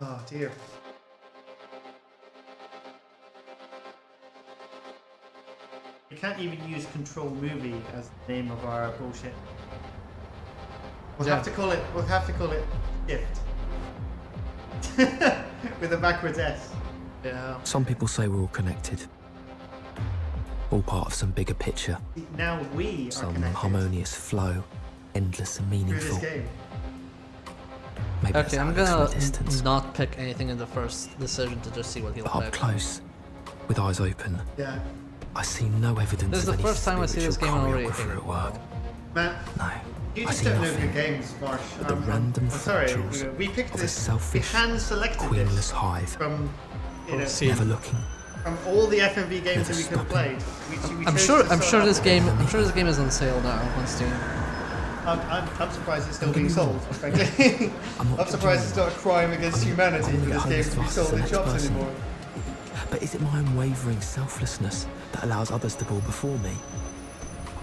Oh dear. We can't even use Control Movie as the name of our bullshit. We'll have to call it. We'll have to call it Shift. With a backwards S. Yeah. Some people say we're all connected. All part of some bigger picture. Now we are Some connected harmonious flow, endless and through meaningful. this game. Maybe that's Okay, how I'm it looks from a gonna distance. not pick anything in the first decision to just see what he'll But up pick. close, with eyes open, Yeah. I see no evidence This is of the any first time I see this spiritual game already. choreographer at work. Matt, No, you I just see don't know nothing good games, Marsh. but the random I'm sorry. fractals We picked of a this. We selfish, hand-selected queenless this hive, from, you know, See. never looking. from all the FMV games Never that we could have stopping. played. We I'm chose sure. to I'm sort sure out this the- game. I'm sure this game is on sale now on Steam. I'm surprised it's still Don't get being me sold, wrong. frankly. I'm not I'm surprised judging it's not a crime against humanity for this get game home to be as fast sold as the in next shops person. anymore. But is it my unwavering selflessness that allows others to go before me?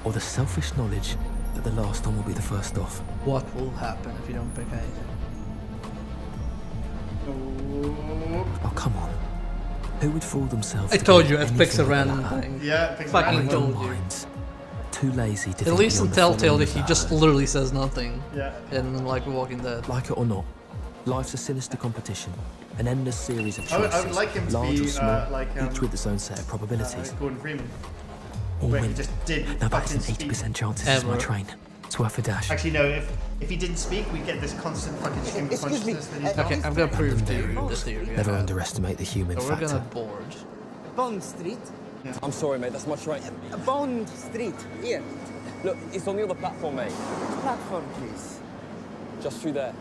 Or the selfish knowledge that the last one will be the first off? What will happen if you don't pick anything? Oh, come on. Who would fool themselves? I to told believe you, it anything picks a but the random latter? thing. Yeah, it picks Fucking random. told Idle you. minds, too lazy to At think least in beyond the Telltale, following he of just that. literally says nothing. Yeah. In like Walking Dead. Like it or not, life's a sinister competition, an endless series of I choices, would like him to large be or small, like each with its own set of probabilities. Gordon Freeman. All Where he win. just didn't Now fucking that's an speak. 80% chance this is my Ever. train. It's worth a dash. Actually, no. If he didn't speak, we'd get this constant fucking stream of Excuse me, consciousness that he's got. Okay, I'm gonna prove to you this theory. Never underestimate the human So we're factor. gonna board. Bond Street. I'm sorry, mate, that's my train. Bond Street. Here. Look, it's on the other platform, mate. Platform, please. Just through there.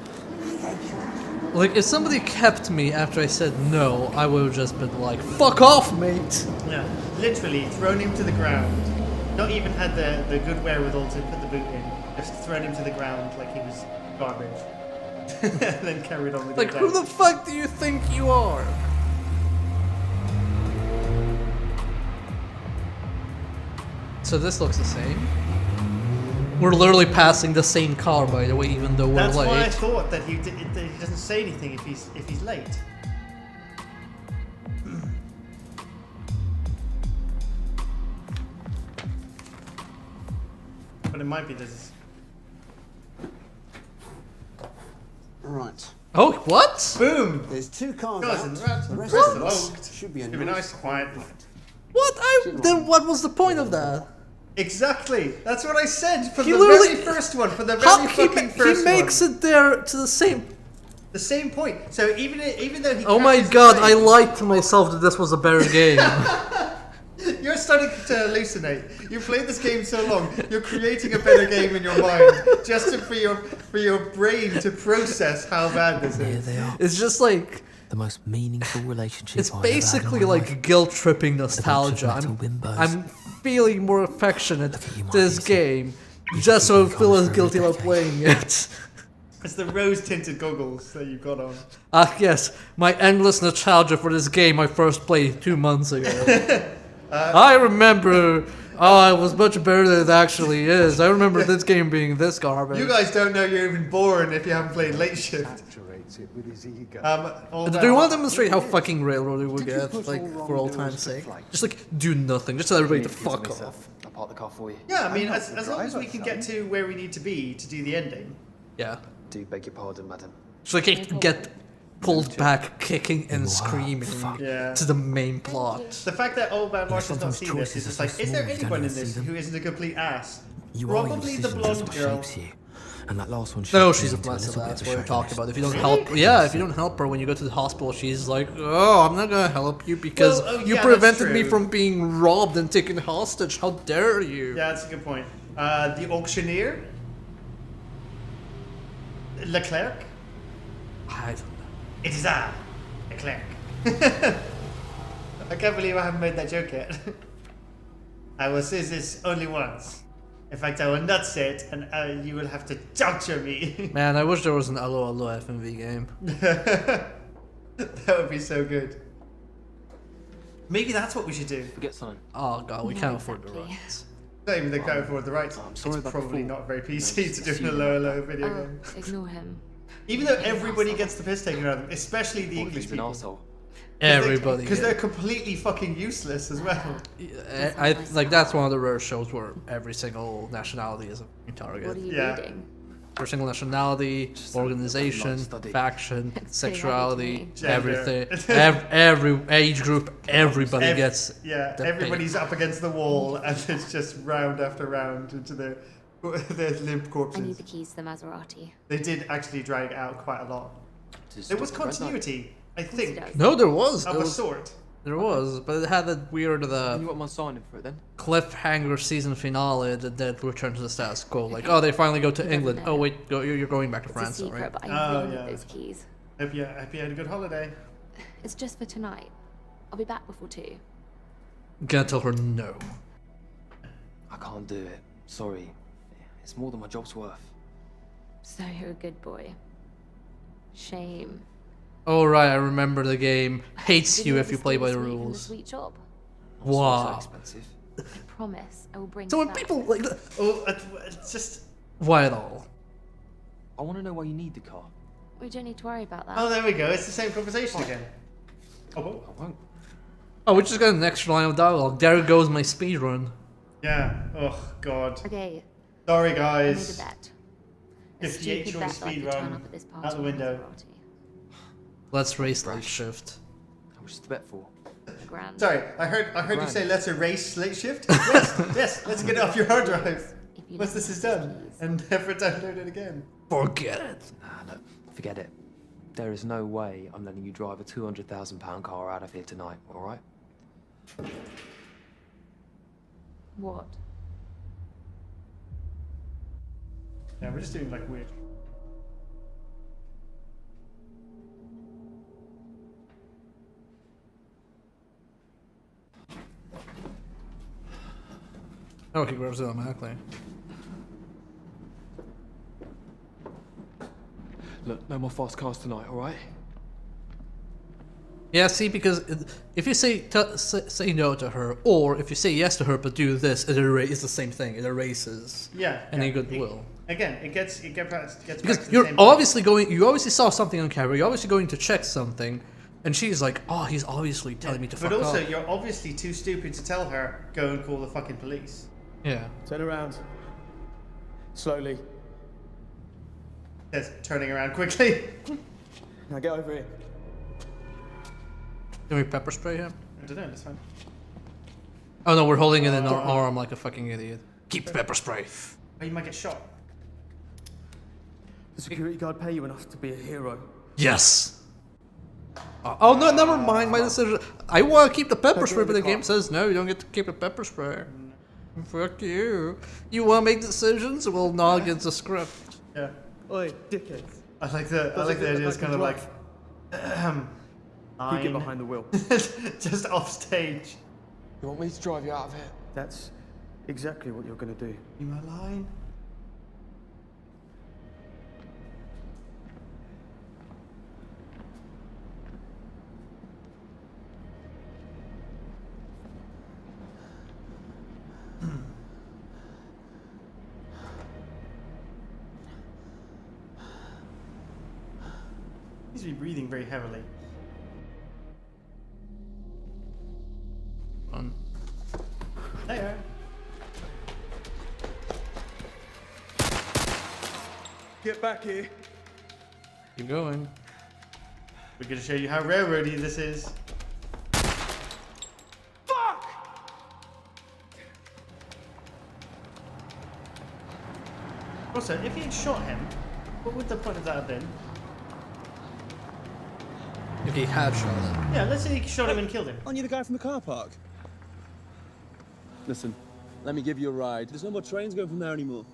Like, if somebody kept me after I said no, I would have just been like, "Fuck off, mate." Yeah, literally thrown him to the ground. Not even had the good wherewithal to put the boot in. Just thrown him to the ground like he was garbage. Then carried on with Like, your who day. the fuck do you think you are? So this looks the same. We're literally passing the same car, by the way, even though we're That's late. why I thought that that he doesn't say anything if he's late. But it might be this. Right. Oh, what? Boom! There's two cars Guys, out. and rats. The rest What? of us Logged. should be a Should be nice, quiet. What? Then what was the point of that? Exactly. That's what I said for He the literally- very first one. For the How very he, fucking he first makes one. it there to the same. The same point. So even though he. Oh my catches the god! I train- lied to myself that this was a better game. You're starting to hallucinate. You've played this game so long. You're creating a better game in your mind just for your brain to process how bad this Here is. they are, It's just like the most meaningful relationship it's I've ever had in basically my like life. guilt tripping bunch of nostalgia. metal bimbos. I'm feeling more affectionate Look at you, to this Marcus. game You've just so I been feel as gone for a guilty about decade. playing it. It's the rose-tinted goggles that you've got on. Ah, yes, my endless nostalgia for this game I first played 2 months ago. I remember. Oh, it was much better than it actually is. I remember this game being this garbage. You guys don't know you're even born if you haven't played Late Shift. It with his ego. Do you want to demonstrate how fucking railroaded we get, like, for all time's sake? Just, like, do nothing. Just tell everybody to fuck off. I'll park the car for you. Yeah, I mean, as long as we can get to where we need to be to do the ending. Yeah. Do beg your pardon, madam. So like, get pulled back, kicking and screaming Yeah. to the main plot. The fact that old man Marsh does not sometimes see this choices is just are like, so is there small you don't anyone in even see this them. who isn't a complete ass? You are your Probably the decisions, that's blonde what girl. shapes you. And that last one No, shaped me she's a into blessed little bit that's of what a we're talking chauvinist. about. If you don't help, yeah, if you don't help her when you go to the hospital, she's like, oh, I'm not gonna help you because Well, oh, you yeah, prevented that's me true. from being robbed and taken hostage. How dare you? Yeah, that's a good point. The auctioneer? Leclerc? I don't know. It is I, Leclerc. I can't believe I haven't made that joke yet. I will say this only once. In fact, I will not say it, and you will have to torture me. Man, I wish there was an Allo Allo FMV game. That would be so good. Maybe that's what we should do. Forget something. Oh god, we No, can't afford the exactly. rights. Not even they can't afford the rights. I'm sorry It's about probably before. not very PC to do a low video Oh, game. ignore him. Even though everybody gets the piss taken out of them, especially the English He's an people. asshole. Everybody. Because they're completely fucking useless as well. I like that's one of the rare shows where every single nationality is a target. What are you Yeah. reading? Every single nationality, organization, study. faction, pretty sexuality, heavy everything, Gender. every age group, everybody gets. Yeah, the everybody's up against the wall, and it's just round after round into their limp I need corpses. the keys to the Maserati. They did actually drag out quite a lot. There was continuity, I think, does. No, there was. of There a was, sort. there was, but it had that weird You want my signing for it then? cliffhanger season finale that then returned to the status quo. Like, oh, they finally go to He England. doesn't Oh know. wait, you're going back to It's a France, secret, right? but I Oh, really yeah. need those keys. Hope you had a good holiday. It's just for tonight. I'll be back before 2. I'm gonna tell her no. I can't do it. Sorry. It's more than my job's worth. So you're a good boy. Shame. Oh right, I remember the game. Hates Did you ever if you steal play the by the sweet from the rules. sweet shop? I'm sorry, Wow. so expensive. I promise I will bring So it when back. people like, Oh, it's just. why at all? I want to know why you need the car. We don't need to worry about that. Oh, there we go. It's the same conversation again. Oh, whoa. I won't. Oh, we just got an extra line of dialogue. There goes my speed run. Yeah. Oh God. Okay, Sorry, I made a guys. bet. A 58 stupid short bet that I speed could turn run up at this party out the in window. Maserati. Let's race that shift. How much is the bet for? Grand. Sorry, I heard you Grand. say let's erase late shift. Yes, yes. Let's get it off your hard drive. If you Once let this me is have done, those keys. and never download it again. Forget it. Nah, look, forget it. There is no way I'm letting you drive a £200,000 car out of here tonight, alright? What? Yeah, we're just doing like weird. Oh, he grabs it automatically. Look, no more fast cars tonight, alright? Yeah, see, because if you say no to her, or if you say yes to her but do this, it's the same thing. It erases Yeah. any yeah. goodwill. Again, it gets back to Because the you're same obviously going. You obviously saw something on camera. You're obviously going to check something, and she's like, "Oh, he's obviously telling me to fuck But also, off." you're obviously too stupid to tell her go and call the fucking police. Yeah. Turn around. Slowly. Yes, turning around quickly. Now get over here. Can we pepper spray him? I don't know. That's fine. Oh no, we're holding it in our arm like a fucking idiot. Keep pepper spray. Oh, you might get shot. The security guard pay you enough to be a hero. Yes. Oh no, never mind my decision. I want to keep the pepper Don't spray, do but the the game car. says no. You don't get to keep the pepper spray. Fuck you. You want to make decisions? Well, not against the script. Yeah. Oi, dickheads. I like the Does it look idea. like It's I kind can of like You get behind the wheel. just off stage. You want me to drive you out of here? That's exactly what you're gonna do. You my line. He's been breathing very heavily. Fun. There. Get back here. Keep going. We're gonna show you how railroady this is. Also, if he had shot him, what would the point of that have been? If he had shot him. Yeah, let's say he shot him and killed him. Aren't you the guy from the car park? Listen, let me give you a ride. There's no more trains going from there anymore.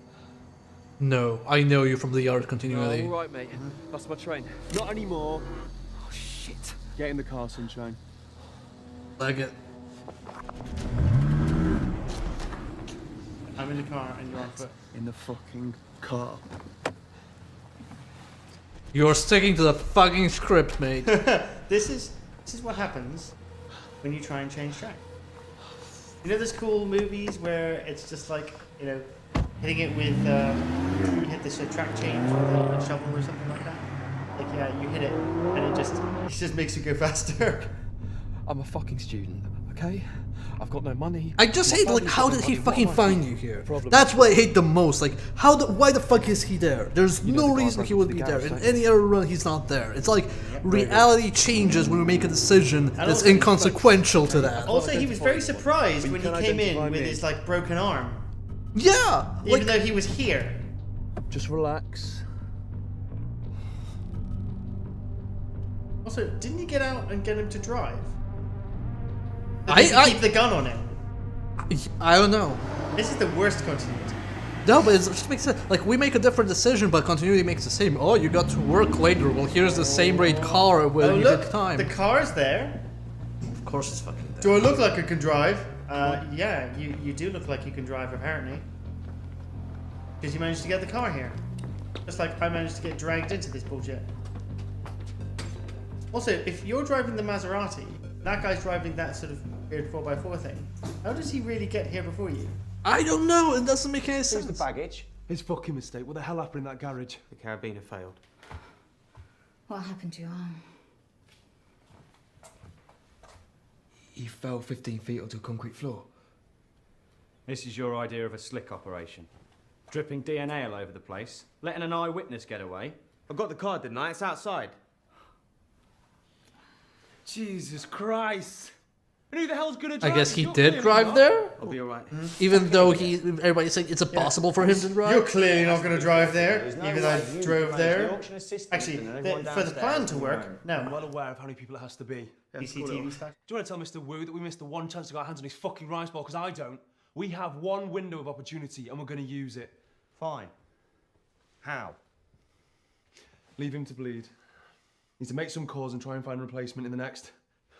No, I know you from the art continuity. Alright, mate. Lost my train. Not anymore. Oh, shit. Get in the car, sunshine. Like it. I'm in the car and you're on foot. In the fucking car. You're sticking to the fucking script, mate. This is what happens when you try and change track. You know those cool movies where it's just like, you know, hitting it with you hit this track change with a shovel or something like that? like yeah, you hit it, and it just makes you go faster. I'm a fucking student, okay? I've got no money. I just My hate, like, family's how got no did he money. What fucking am I find doing? you here? Problem That's is- what I hate the most. Like, why the fuck is he there? There's You know no the guy reason broke he would into be the there. garage, In don't you? any other run, he's not there. It's like reality changes when we make a decision that's also he's inconsequential to that. Also, he was very surprised But you when he can came in identify with me. his like broken arm, Yeah, like, even though he was here. Just relax. Also, didn't you get out and get him to drive? I- keep the gun on him. I don't know. This is the worst continuity. No, but it just makes sense. Like, we make a different decision, but continuity makes the same. Oh, you got to work later. Well, here's the same rate car when Oh you look, did time. the car's there. Of course, it's fucking there. Do I look like I can drive? Yeah, you do look like you can drive apparently. Because you managed to get the car here. Just like I managed to get dragged into this bullshit. Also, if you're driving the Maserati, that guy's driving that sort of weird 4x4 thing. How does he really get here before you? I don't know. It doesn't make any Here's the sense. baggage. His fucking mistake. What the hell happened in that garage? The carabiner failed. What happened to your arm? He fell 15 feet onto a concrete floor. This is your idea of a slick operation. Dripping DNA all over the place, letting an eyewitness get away. I got the card, didn't I? It's outside. Jesus Christ! And who the hell's gonna I drive? guess he You're did clearly drive not. there, I'll be alright. even though everybody's saying it's impossible for him to You're drive. clearly not going to drive there, There's no even though way I you drove manage there. the auction assistant Actually, and everyone for the downstairs plan to on work, your I'm no. well aware of how many people it has to be. CCTV stuff. Do you want to tell Mr. Wu that we missed the one chance to get our hands on his fucking rice ball? Because I don't. We have one window of opportunity and we're going to use it. Fine. How? Leave him to bleed. Need to make some calls and try and find a replacement in the next...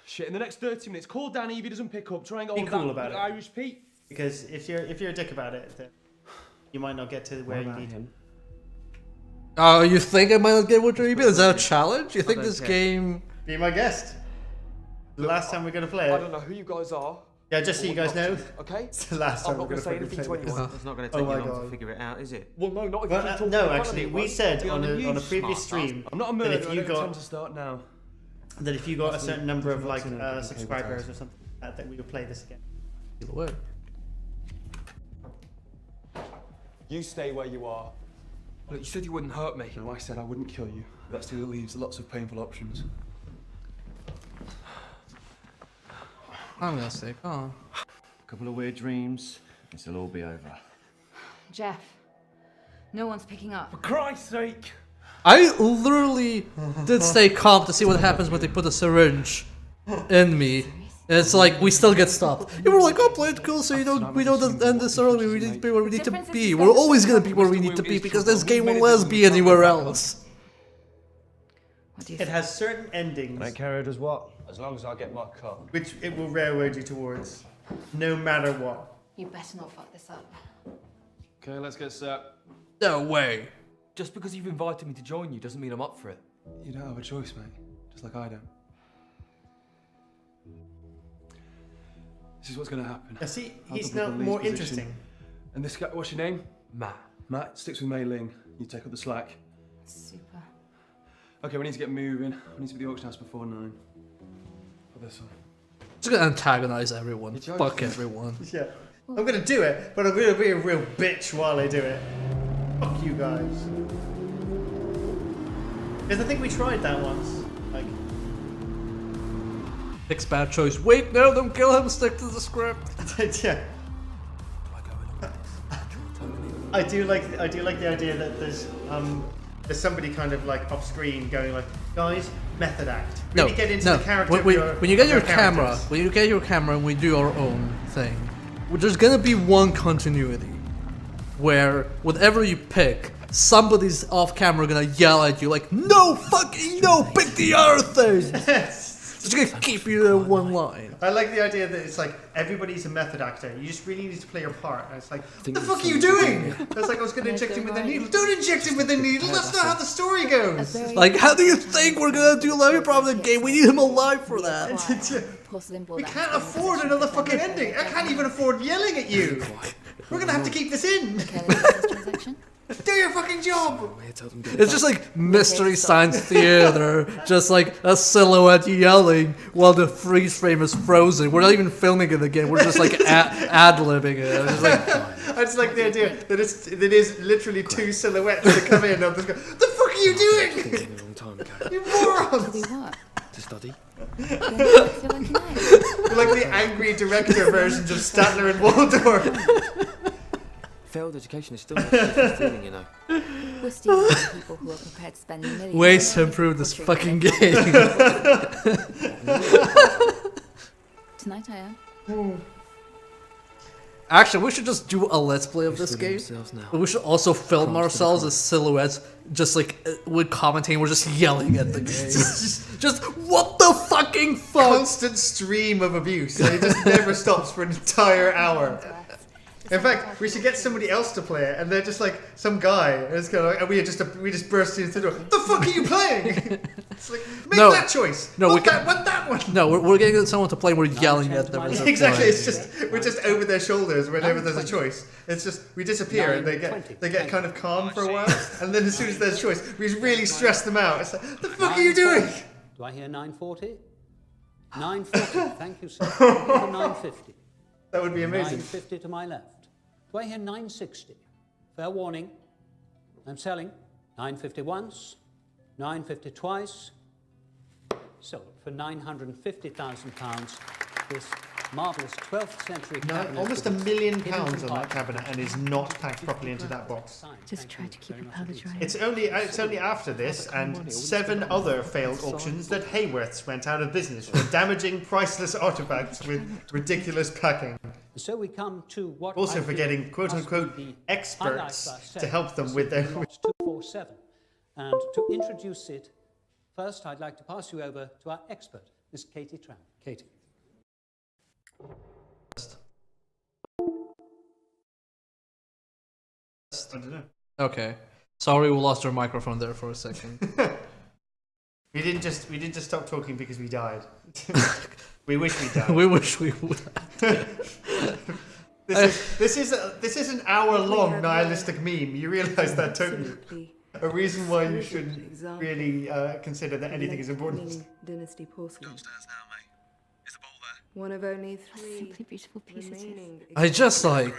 Shit, in the next 30 minutes. Call Danny if he doesn't pick up. Try and get Be all of cool that about it. Irish Pete. Because if you're a dick about it, then you might not get to where you need to. Oh, you think I might not get what you're Is that a challenge? You think don't this care. game? Be my guest. The last time we're going to play I it. don't know who you guys are. Yeah, just so you guys know, Okay? it's the last time I'm we're not going gonna to say play anything to anyone. It's not going to Oh take my you long God. to figure it out, is it? Well, no, not if Well, you keep talking no, in front of actually, me, we right? said Be on on the a news, previous smart stream I'm not a that murderer. if I you don't intend got to start now. that if you got a certain number of like in a subscribers or something that we would play this again. Either way. You stay where you are. Look, you said you wouldn't hurt me. No, I said I wouldn't kill you. That still leaves lots of painful options. I'm gonna stay calm. A couple of weird dreams, this'll all be over. Jeff, no one's picking up. For Christ's sake! I literally did stay calm to see what happens when they put a syringe in me. And it's like we still get stopped. And we're like, oh, play it cool, so we don't end this early. We need to be where we need to be. We're always gonna be where we need to be because this game will let us be anywhere else. What do you It think? has certain endings Don't care who does what. As long as I get my cut. which it will railroad you towards, no matter what. You better not fuck this up. Okay, let's get set. No way. Just because you've invited me to join you doesn't mean I'm up for it. You don't have a choice, mate. Just like I don't. This is what's going to happen. Now see, I'll he's double now the lead's more position. interesting. And this guy, what's your name? Matt. Matt, sticks with Mei Ling. You take up the slack. Super. Okay, we need to get moving. We need to be at the auction house before 9. For this one. Just gonna antagonize everyone. joking. Fuck everyone. Yeah, I'm gonna do it, but I'm gonna be a real bitch while I do it. Fuck you guys. Because I think we tried that once. Like, Pick's bad choice. Wait, no, don't kill him. Stick to the script. yeah. I do like the idea that there's somebody kind of like off screen going like, guys, method act. Really get into the character. When you get your camera, characters. when you get your camera and we do our own thing, there's gonna be one continuity where whatever you pick, somebody's off camera gonna yell at you like, no fucking no, pick the other thing. It's gonna keep you in one line. I like the idea that it's like everybody's a method actor. You just really need to play your part. And it's like, what the fuck are you doing? It's like I was gonna inject him with a needle. Don't inject him with a needle. That's not how the story goes. Like, how do you think we're gonna do live improv in the game? We need him alive for that. Porcelain ball We that can't has afford been another successful fucking ending. I can't even afford yelling at you. We're gonna have to keep this in. Careless business transaction? Do your fucking job! It's just like Mystery Science Theater, just like a silhouette yelling while the freeze frame is frozen. We're not even filming it again. We're just like ad-libbing it. It's just like, I just like the idea that it is literally two silhouettes that come in and just go, the fuck are you doing? Taking a long time, okay? You morons! Do what? To study. Don't you feel like an egg? We're like the angry director versions of Statler and Waldorf. Failed education is still not stealing, you know. We're stealing from people who are prepared to spend millions. ways to improve this fucking game. Tonight I am. Actually, we should just do a let's play of this game. Now. But we should also film ourselves as silhouettes, just like with commentating. We're just yelling at the game. just what the fucking fuck? Constant stream of abuse. It just never stops for an entire hour. In fact, we should get somebody else to play it, and they're just like some guy, and it's kind of like, and we just burst into the door. The fuck are you playing? It's like make that choice. No, want that one. No, we're getting someone to play. And we're yelling at them. As Exactly. It's just we're just over their shoulders whenever there's a choice. It's just we disappear and they get kind of calm for a while, and then as soon as there's a choice, we really stress them out. It's like, the fuck are you doing? Do I hear 940? 940. Thank you, sir. 950. That would be amazing. 950 to my left. Do I hear 960? Fair warning. I'm selling. 950 once, 950 twice. Sold for £950,000. This marvellous 12th century cabinet. Almost £1 million on that cabinet, and is not packed properly into that box. Just try to keep your powder dry. It's only after this and 7 other failed auctions that Hayworths went out of business for damaging priceless artifacts with ridiculous packing. So we come to what Also I for feel getting quote-unquote must be experts highlights to help them with their... 247. And to introduce it, first I'd like to pass you over to our expert, Miss Katie Tran. Katie. I don't know. Okay. Sorry, we lost our microphone there for a second. We didn't just stop talking because we died. We wish we died. We wish we would. This is an hour-long nihilistic meme. You realise that, don't you? A reason why you shouldn't really consider that anything is important. Dynasty porcelain. Downstairs now, mate. Is the bowl there? One of only 3 Simply beautiful pieces. remaining. I just like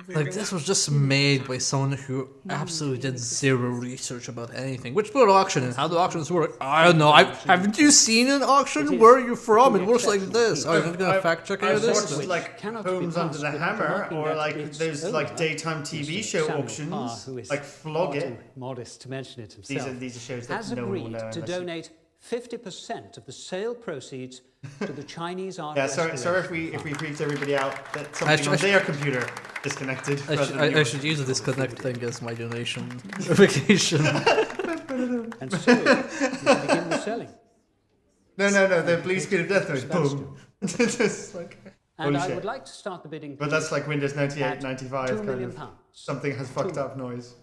this was just made by someone who absolutely did zero research about anything. Which put auction and how do auctions work? I don't know. Haven't you seen an auction? Where are you from? It works like this. I'm gonna fact check I've this. watched like Homes Under the Hammer, or like there's like daytime TV show auctions, like Flog It. Modest to mention it himself. These are shows that has no one will agreed know. to donate 50% of the sale proceeds to the Chinese art. Yeah, sorry if we freaked everybody out that something on their computer disconnected. I should use the disconnect thing as my donation vacation. And so, you can begin the selling. No, the bleed screen of death noise. Boom. Just like, And holy I shit. would like to start the bidding. But that's like Windows 98, at 95 £2 kind million. of something has fucked up noise.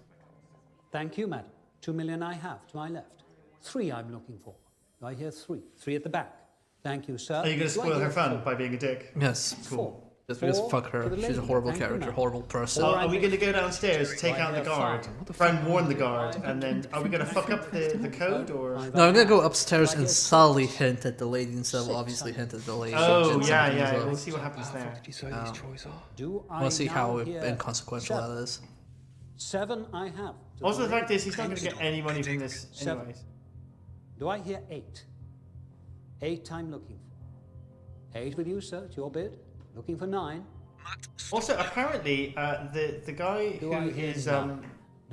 Thank you, madam. 2 million I have to my left. 3 I'm looking for. Do I hear 3? 3 at the back. Thank you, sir. Are you going to Do I spoil hear her fun 4? by being a dick? Yes. 4. Just because 4 fuck for her. the She's a lady. horrible Thank you, character, ma'am. horrible person. Are we going to go downstairs, take out the guard, try and warn the guard, and then are we going to fuck up the code, or? No, I'm gonna go upstairs and subtly hint at the lady instead of obviously hint at the lady. Oh, Jinx yeah, and yeah. things We'll up. see what happens there. Do I I want to see now how hear inconsequential 7? that is. 7 I have. to Also, the my fact is, he's not going to left. get any money from this 7. anyways. Do I hear 8? 8 I'm looking for. 8 with you, sir. It's your bid. Looking for 9. Also, apparently, the guy Do who I hear is 9?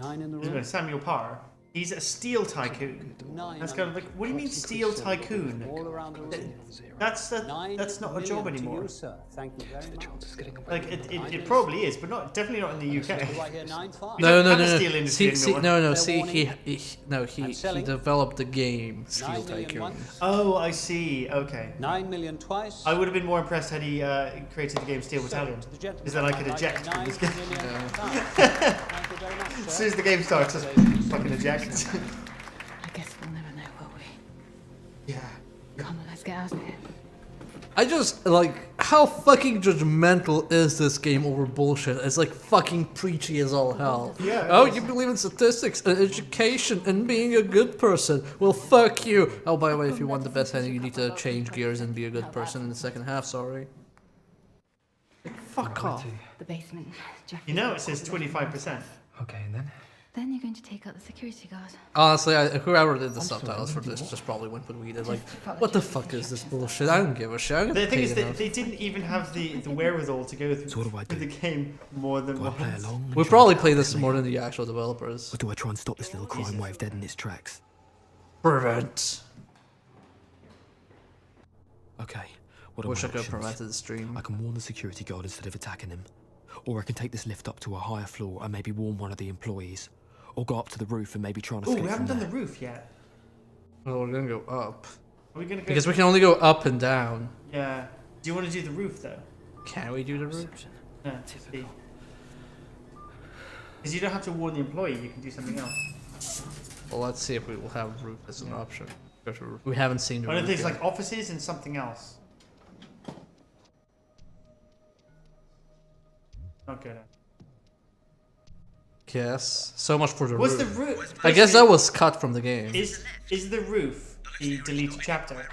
9 in the room. Samuel Parr, he's a steel tycoon. 9 That's I'm kind of like, what do you mean looking for. steel tycoon? All around the room. That's 9 not a job million to anymore. you, sir. Thank you very much. Like it probably is, but definitely not in the UK. Do I hear 9.5? No, have a steel industry anymore. He developed the game Steel 9 million Tycoon. once. Oh, I see. Okay. 9 million twice. I would have been more impressed had he created the game Steel Battalion, To the gentleman. because then I could eject from 9 this game. million pounds. Thank you very much, As sir. soon as the game starts, just fucking eject. I guess we'll never know, will we? Yeah. Come on, let's get out of here. I just like how fucking judgmental is this game over bullshit? It's like fucking preachy as all hell. Yeah. Oh, you believe in statistics and education and being a good person? Well, fuck you. Oh, by the way, if you want the best ending, you need to change gears and be a good person in the second half. Sorry. Fuck off. The basement. Jeff. You know it says 25%. Okay, and then? Then you're going to take out the security guard. Honestly, whoever did the subtitles for this just probably went with weed. They're like, what the fuck is this bullshit? I don't give a shit. I don't The get thing is, paid enough. they didn't even have the wherewithal to go through, So what do I through do? the game more than Do I play once. along? and We try probably and play help this them, more than the actual developers. Or do I try and stop this little crime wave dead in its tracks? Prevent. Okay, what are Wish my I could options? prevent the stream. I can warn the security guard instead of attacking him. Or I can take this lift up to a higher floor and maybe warn one of the employees. Or go up to the roof and maybe try and Oh, escape we haven't from done the there. roof yet. Well, we're gonna go up. Are we gonna go? Because we can only go up and down. Yeah. Do you want to do the roof though? Can we do the roof? No. Because you don't have to warn the employee. You can do something else. Well, let's see if we will have roof as an option. Go to roof. We haven't seen the One of roof these yet. like offices and something else. Not good. Yes. So much for the What's roof. the roof? I guess that was cut from the game. Is the roof the deleted chapter? Matt,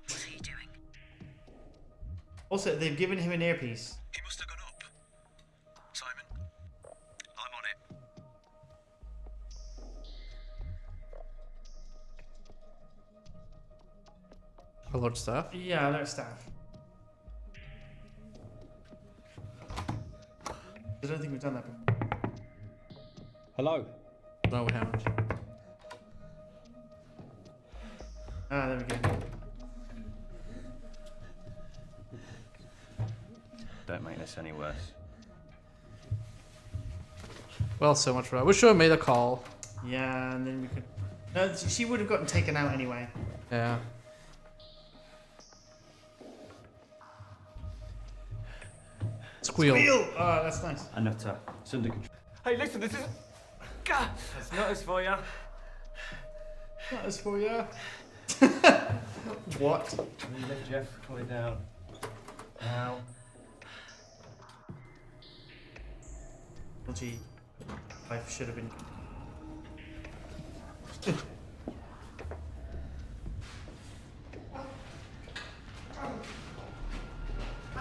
what are you doing? Also, they've given him an earpiece. He must have gone up. Simon, I'm on it. Alert staff. Yeah, alert staff. I don't think we've done that before. Hello. No, we haven't. Ah, there we go. Don't make this any worse. Well, so much for that. We should have made a call. Yeah, and then we could. No, she would have gotten taken out anyway. Yeah. Squeal. Squeal! Oh, that's nice. Anutta, it's under control. Hey, listen, this is. That's not as for ya. That was for you. What? Lift Jeff, pull it down. Now. Well, gee, life should have been.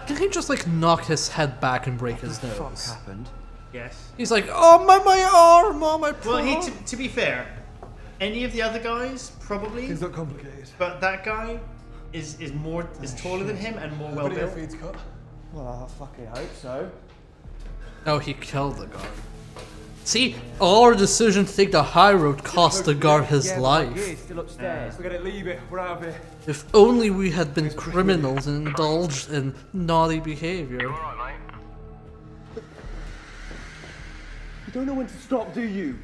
Can he just like knock his head back and break his What nose? happened? Yes. He's like, oh my arm, oh my. Well, paw." to be fair, any of the other guys probably, It's not complicated. but that guy is taller than him and more well Video built. feed's cut. Well, I fucking hope so. Oh, he killed the guard. See, our decision to take the high road cost the guard his life. Still upstairs. We're gonna leave it. We're out of here. If only we had been criminals and indulged in naughty behavior. Alright, mate. You don't know when to stop, do you?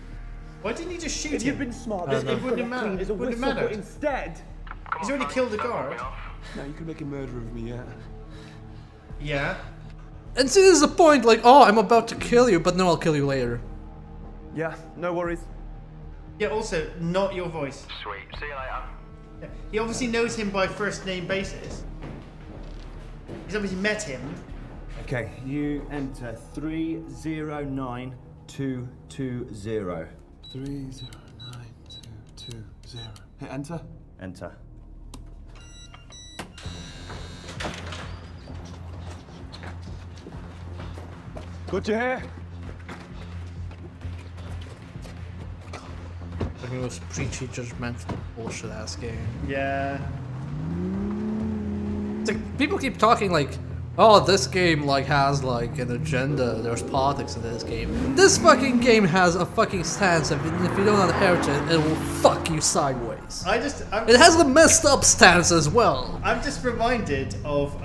Why didn't he just shoot If him? you'd been smart, It wouldn't have mattered. It wouldn't have mattered. Instead, He's already killed the guard. Now you can make a murderer of me, yeah? Yeah. And see, this is the point, like, oh, I'm about to kill you, but no, I'll kill you later. yeah, no worries. Yeah. Also, not your voice. Sweet. See you later. Yeah. He obviously knows him by first name basis. He's obviously met him. Okay, you enter 309220. 309220. Hit enter. Enter. Good to hear. Like, it was preachy, judgmental, bullshit ass game. Yeah. It's like, people keep talking like, oh, this game like has like an agenda, there's politics in this game. This fucking game has a fucking stance, and if you don't inherit it, it will fuck you sideways. It has a messed up stance as well. I'm just reminded of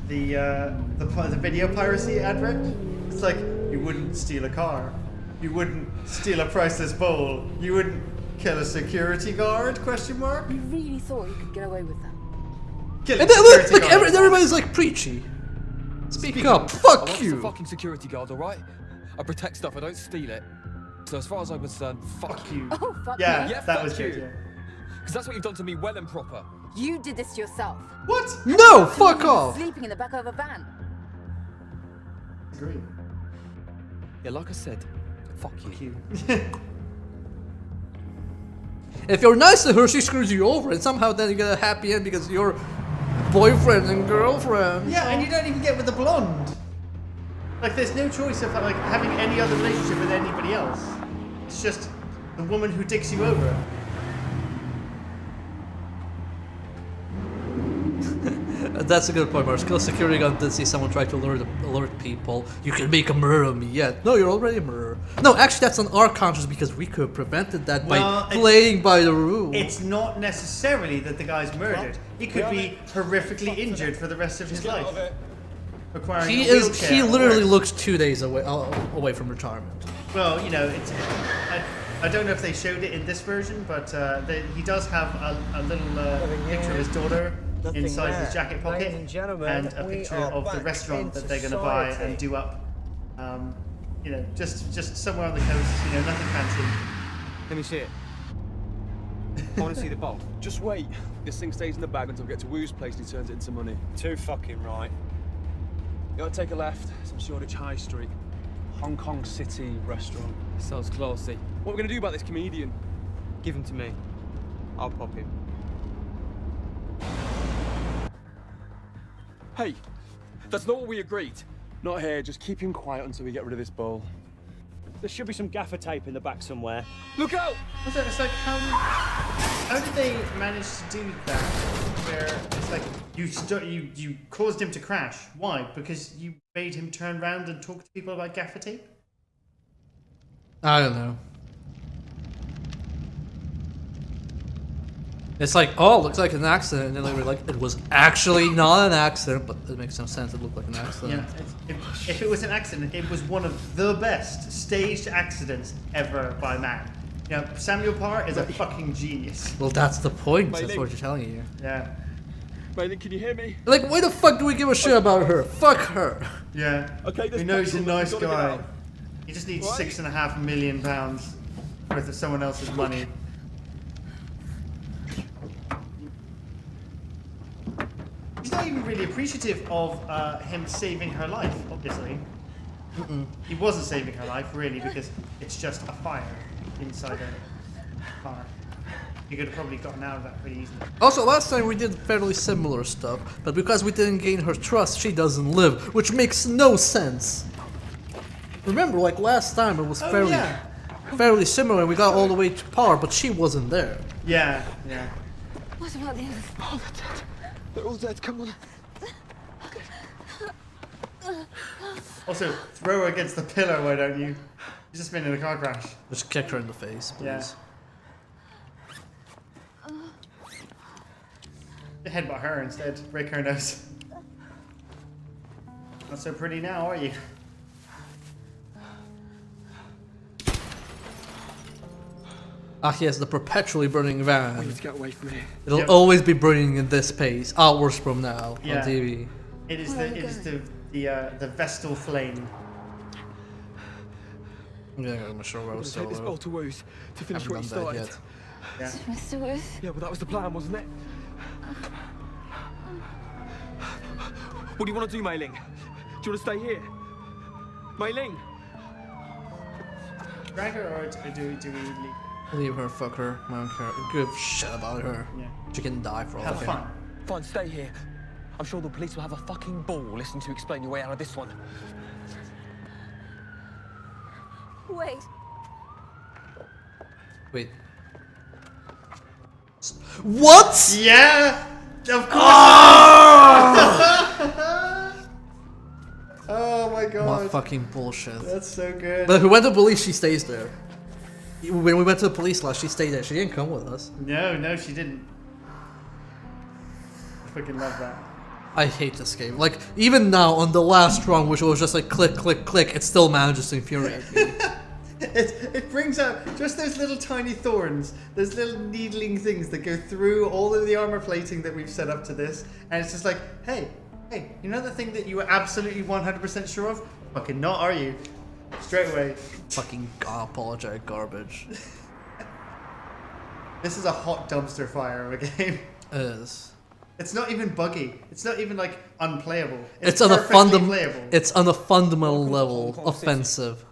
the video piracy advert. It's like, you wouldn't steal a car, you wouldn't steal a priceless bowl, you wouldn't kill a security guard? Question mark. You really thought you could get away with that? Kill a And then, security like, guard. everybody's like preachy. Speak up, I fuck was a you. fucking security guard, alright? I protect stuff, I don't steal it. So as far as I'm concerned, fuck you. Oh, fuck Yeah, me. Yeah, that fuck was good. you. Yeah. Because that's what you've done to me well and proper. You did this to yourself. What? No, fuck off. Sleeping in the back of a van. Agree. Yeah, like I said, fuck you. If you're nice to her, she screws you over, and somehow then you get a happy end because you're boyfriend and girlfriend. Yeah, and you don't even get with the blonde. Like, there's no choice of like having any other relationship with anybody else. It's just the woman who dicks you over. That's a good point, Mark. Skill security gun did see someone try to alert people. You can make a murder of me yet. No, you're already a murderer. No, actually that's on our conscience because we could have prevented that by playing by the rules. It's not necessarily that the guy's murdered. He could be horrifically injured for the rest of his life. Requiring a wheelchair he or literally worse. looks 2 days away from retirement. Well, you know, it's. I don't know if they showed it in this version, but he does have a little picture of his daughter inside his jacket pocket and a picture of the restaurant that they're going to buy and do up. You know, just somewhere on the coast. You know, nothing fancy. Let me see it. I want to see the bowl. Just wait. This thing stays in the bag until we get to Woo's place and he turns it into money. Too fucking right. You gotta take a left. Some Shoreditch High Street. Hong Kong City restaurant. Sounds classy. What are we gonna do about this comedian? Give him to me. I'll pop him. Hey, that's not what we agreed. Not here. Just keep him quiet until we get rid of this bowl. There should be some gaffer tape in the back somewhere. Look out! It's like how did they manage to do that? Where it's like you caused him to crash. Why? Because you made him turn around and talk to people about gaffer tape? I don't know. It's like, oh, looks like an accident, and then they were like, it was actually not an accident, but it makes no sense. It looked like an accident. Yeah, if it was an accident, it was one of the best staged accidents ever by man. You know, Samuel Parr is a fucking genius. Well, that's the point. That's Mate, what you're telling you. Yeah. Mate, can you hear me? Like, why the fuck do we give a shit about her? Fuck her. Yeah. Okay, we know he's a nice gotta get guy. out. He just needs Right? £6.5 million worth of someone else's money. He's not even really appreciative of him saving her life, obviously. He wasn't saving her life, really, because it's just a fire inside a car. He could have probably gotten out of that pretty easily. Also, last time we did fairly similar stuff, but because we didn't gain her trust, she doesn't live, which makes no sense. Remember, like last time, it was fairly similar, and we got all the way to par, but she wasn't there. Yeah, yeah. What about the others? Oh, they're dead. They're all dead. Come on. Also, throw her against the pillar, why don't you? She's just been in a car crash. Just kick her in the face, please. Yeah. Headbutt her instead. Break her nose. Not so pretty now, are you? Ah, yes, the perpetually burning van. We need to get away from here. It'll always be burning in this pace, hours from now on TV. It is the Vestal flame. Yeah, I'm sure I was Take this bowl to Woo's to finish what he started. Yeah. Mr. Worth? Yeah, well, that was the plan, wasn't it? What do you want to do, Mei Ling? Do you want to stay here? Mei Ling? Drag her or do we leave? Leave her, fuck her, I don't care. Give a shit about her. Yeah. She can die for all Have I care. fun. Fine, stay here. I'm sure the police will have a fucking ball listening to explain your way out of this one. Wait. Wait. What? Yeah! Of course! Oh my god. What fucking bullshit. That's so good. But if we went to police, she stays there. When we went to the police last, she stayed there. She didn't come with us. No, she didn't. I freaking love that. I hate this game. Like, even now, on the last run, which was just like click, click, click, it still manages to infuriate me. It brings out just those little tiny thorns, those little needling things that go through all of the armor plating that we've set up to this, and it's just like, hey, you know the thing that you were absolutely 100% sure of? Fucking not, are you? Straight away. Fucking apologetic garbage. This is a hot dumpster fire of a game. It is. It's not even buggy. It's not even like unplayable. It's on a playable. It's on a fundamental level offensive.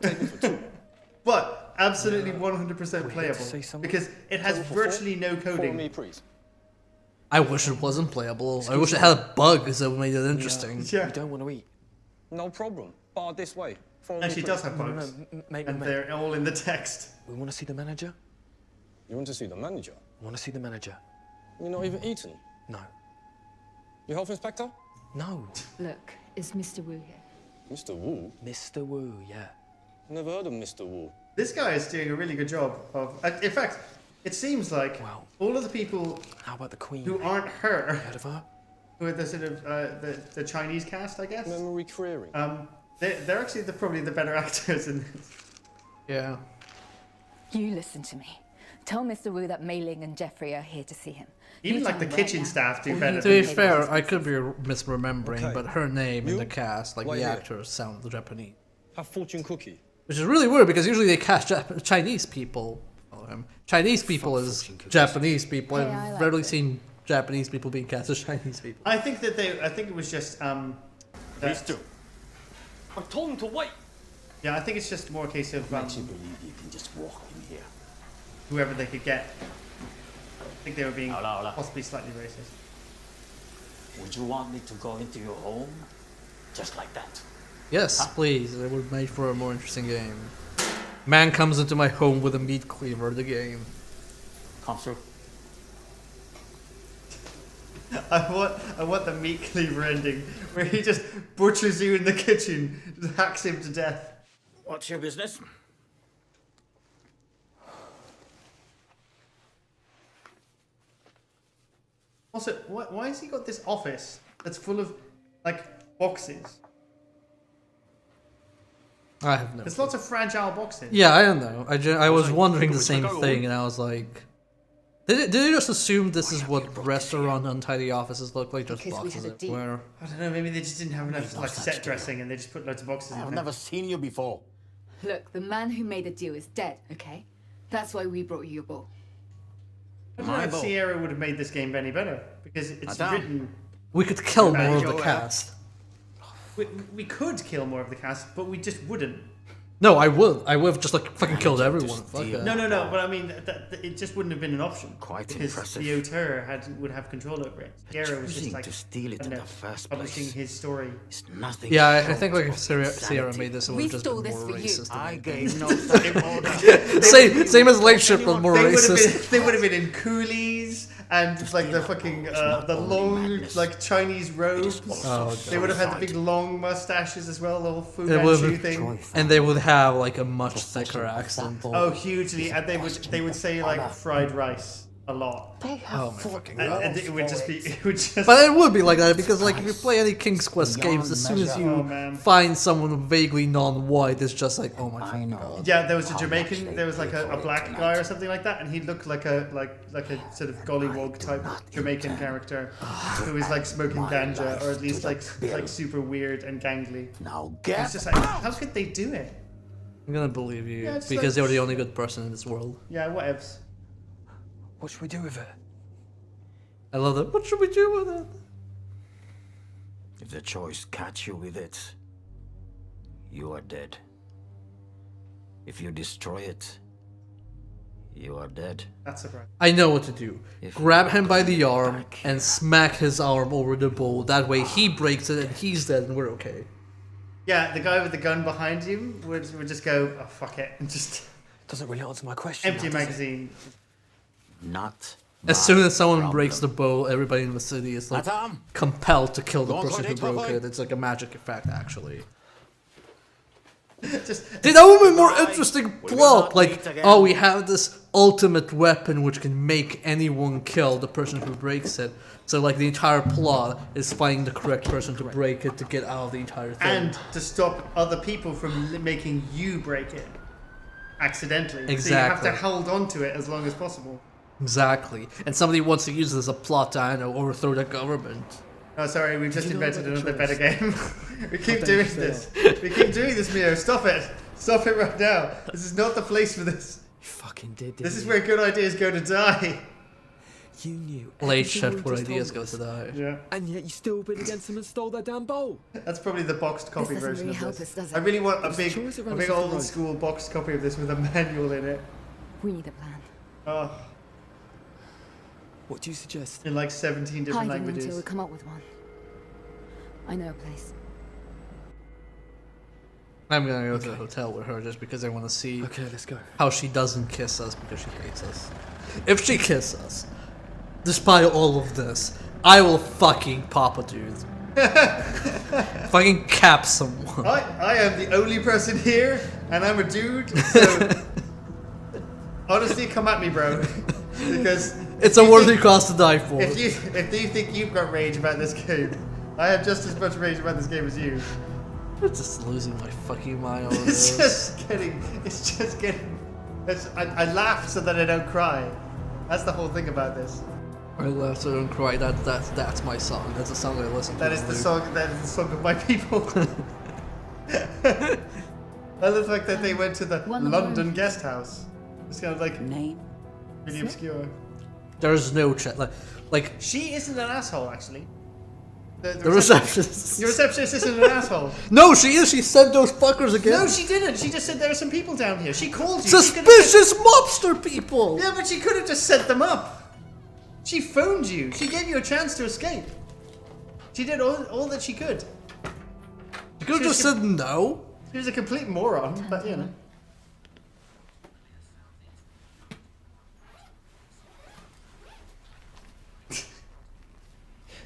But absolutely 100% playable because it has virtually no coding. I wish it wasn't playable. I wish it had bugs that made it interesting. Yeah. You don't want to eat. No problem. Bar this way. Actually, it does have bugs, and they're all in the text. We want to see the manager. You want to see the manager? I want to see the manager. You're not even eaten. No. Your health inspector? No. Look, is Mr. Wu here? Mr. Wu? Mr. Wu, yeah. Never heard of Mr. Wu. This guy is doing a really good job of. In fact, it seems like all of the people How about the Queen? who aren't her, Heard of her? who are the sort of the Chinese cast, I guess. Memory clearing. They're actually probably the better actors in this. Yeah. You listen to me. Tell Mr. Wu that Mei Ling and Jeffrey are here to see him. Even You like tell the him kitchen right now. staff do Or better. you To be tell him fair, he's I could be busy. misremembering, Okay. but her name in You? the cast, like Why the here? actors, sound Japanese. Have fortune cookie. Which is really weird because usually they cast Chinese people. Chinese people as Japanese people. Hey, I've I like rarely it. seen Japanese people being cast as Chinese people. I think that I think it was just that- I told him to wait. Yeah, I think it's just more a case of Makes you believe you can just walk in here. whoever they could get. I think they were being possibly slightly racist. Would you want me to go into your home? Just like that? Yes, please. It would make for a more interesting game. Man comes into my home with a meat cleaver. The game. Come through. I want the meat cleaver ending where he just butchers you in the kitchen, just hacks him to death. What's your business? Also, why has he got this office that's full of like boxes? I have no. There's lots of fragile boxes. Yeah, I don't know. I was wondering the same thing, and I was like, did they just assume this is what restaurant untidy offices look like? Just boxes everywhere. I don't know. Maybe they just didn't have enough like set dressing, and they just put loads of boxes in I've there. never seen you before. Look, the man who made the deal is dead, okay? That's why we brought you your bowl. I don't know if Sierra would have made this game any better because it's Madame. written. We could kill Madame more of the Joel. cast. We could kill more of the cast, but we just wouldn't. No, I would. I would have just like fucking killed everyone. Fuck that. No. But I mean, it just wouldn't have been an option. Quite because impressive. the auteur would have control over it. Sierra was just Choosing like to steal it in the first publishing place his story. is nothing. Yeah, I short think like of if Sierra insanity. made this, it would We have just been stole this more for you. racist. I than gave no such order. same as Late Ship, but more racist. They would have been in coolies and like the fucking the long like Chinese robes. Oh, They would have had the big long mustaches as well, the whole Fu It would Manchu have- thing. And they would have like a much thicker accent. Oh, hugely, and they would say like fried rice a lot. Oh my fucking And, god. and it would just be it would just. But it would be like that because like if you play any King's Quest games, as soon as Oh, you man. find someone vaguely non-white, it's just like, oh my fucking god. Yeah, there was a Jamaican. There was like a black guy or something like that, and he looked like a sort of gollywog type Jamaican character who was like smoking ganja or at least like super weird and gangly. Now It's get just like, how could they do it? I'm gonna believe you Yeah, it's because like- they were the only good person in this world. Yeah, whatevs. What should we do with it? I love that. What should we do with it? If the choice catch you with it, you are dead. If you destroy it, you are dead. That's a right. I know what to do. If Grab you him by the come arm back and here. smack his arm over the bowl. That way he breaks it and he's dead and we're okay. Yeah, the guy with the gun behind you would just go, oh fuck it, and just Doesn't really answer my question. empty now, does it? magazine. Not As my soon as someone problem. breaks the bowl, everybody in the city is like Madame, compelled to kill the Go on, person go who on, broke go on. it. It's like a magic effect, actually. Just See, that would be a more interesting We will plot. not Like, meet again. oh, we have this ultimate weapon which can make anyone kill the person who breaks it. So, like, the entire plot is finding the correct person to break it to get out of the entire thing. and to stop other people from making you break it accidentally. Exactly. So you have to hold on to it as long as possible. Exactly. And somebody wants to use it as a plot to, I don't know, overthrow the government. Oh, sorry, we've just you know invented about the another better choice? game. We keep doing this. We keep doing this, Mio. Stop it. Stop it right now. This is not the place for this. You fucking did, didn't This is you? where good ideas go to die. You knew. Late everything shift we where just ideas told go us, to die. Yeah. And yet you still bid against them and stole their damn bowl. That's probably the boxed copy doesn't version really of help this. us, does I it? really want a It's big, choice around a big us off the old road. school boxed copy of this with a manual in it. We need a plan. Oh, What do you suggest? in like 17 different Hiding languages. until we come up with one. I know a place. I'm gonna go to the hotel with her just because I want to see Okay, let's go. how she doesn't kiss us because she hates us. If she kisses us, despite all of this, I will fucking pop a dude. Fucking cap someone. I am the only person here, and I'm a dude, so honestly, come at me, bro. Because It's a worthy cause to die for. if you think you've got rage about this game, I have just as much rage about this game as you. I'm just losing my fucking mind over It's this. just getting. I laugh so that I don't cry. That's the whole thing about this. I laugh so I don't cry. That's my song. That's the song I listen to. That is on the loop. song. That is the song of my people. I love the fact that they went to the One London more. guest house. It's kind of like Name? really obscure. There's no chat. Like She isn't an asshole, actually. the receptionist. Your receptionist isn't an asshole. No, she is. She sent those fuckers again. No, she didn't. She just said there are some people down here. She called you. She could've Suspicious mobster people. Yeah, but she could have just set them up. She phoned you. She gave you a chance to escape. She did all that she could. You could have just said no. She was a complete moron, but you know.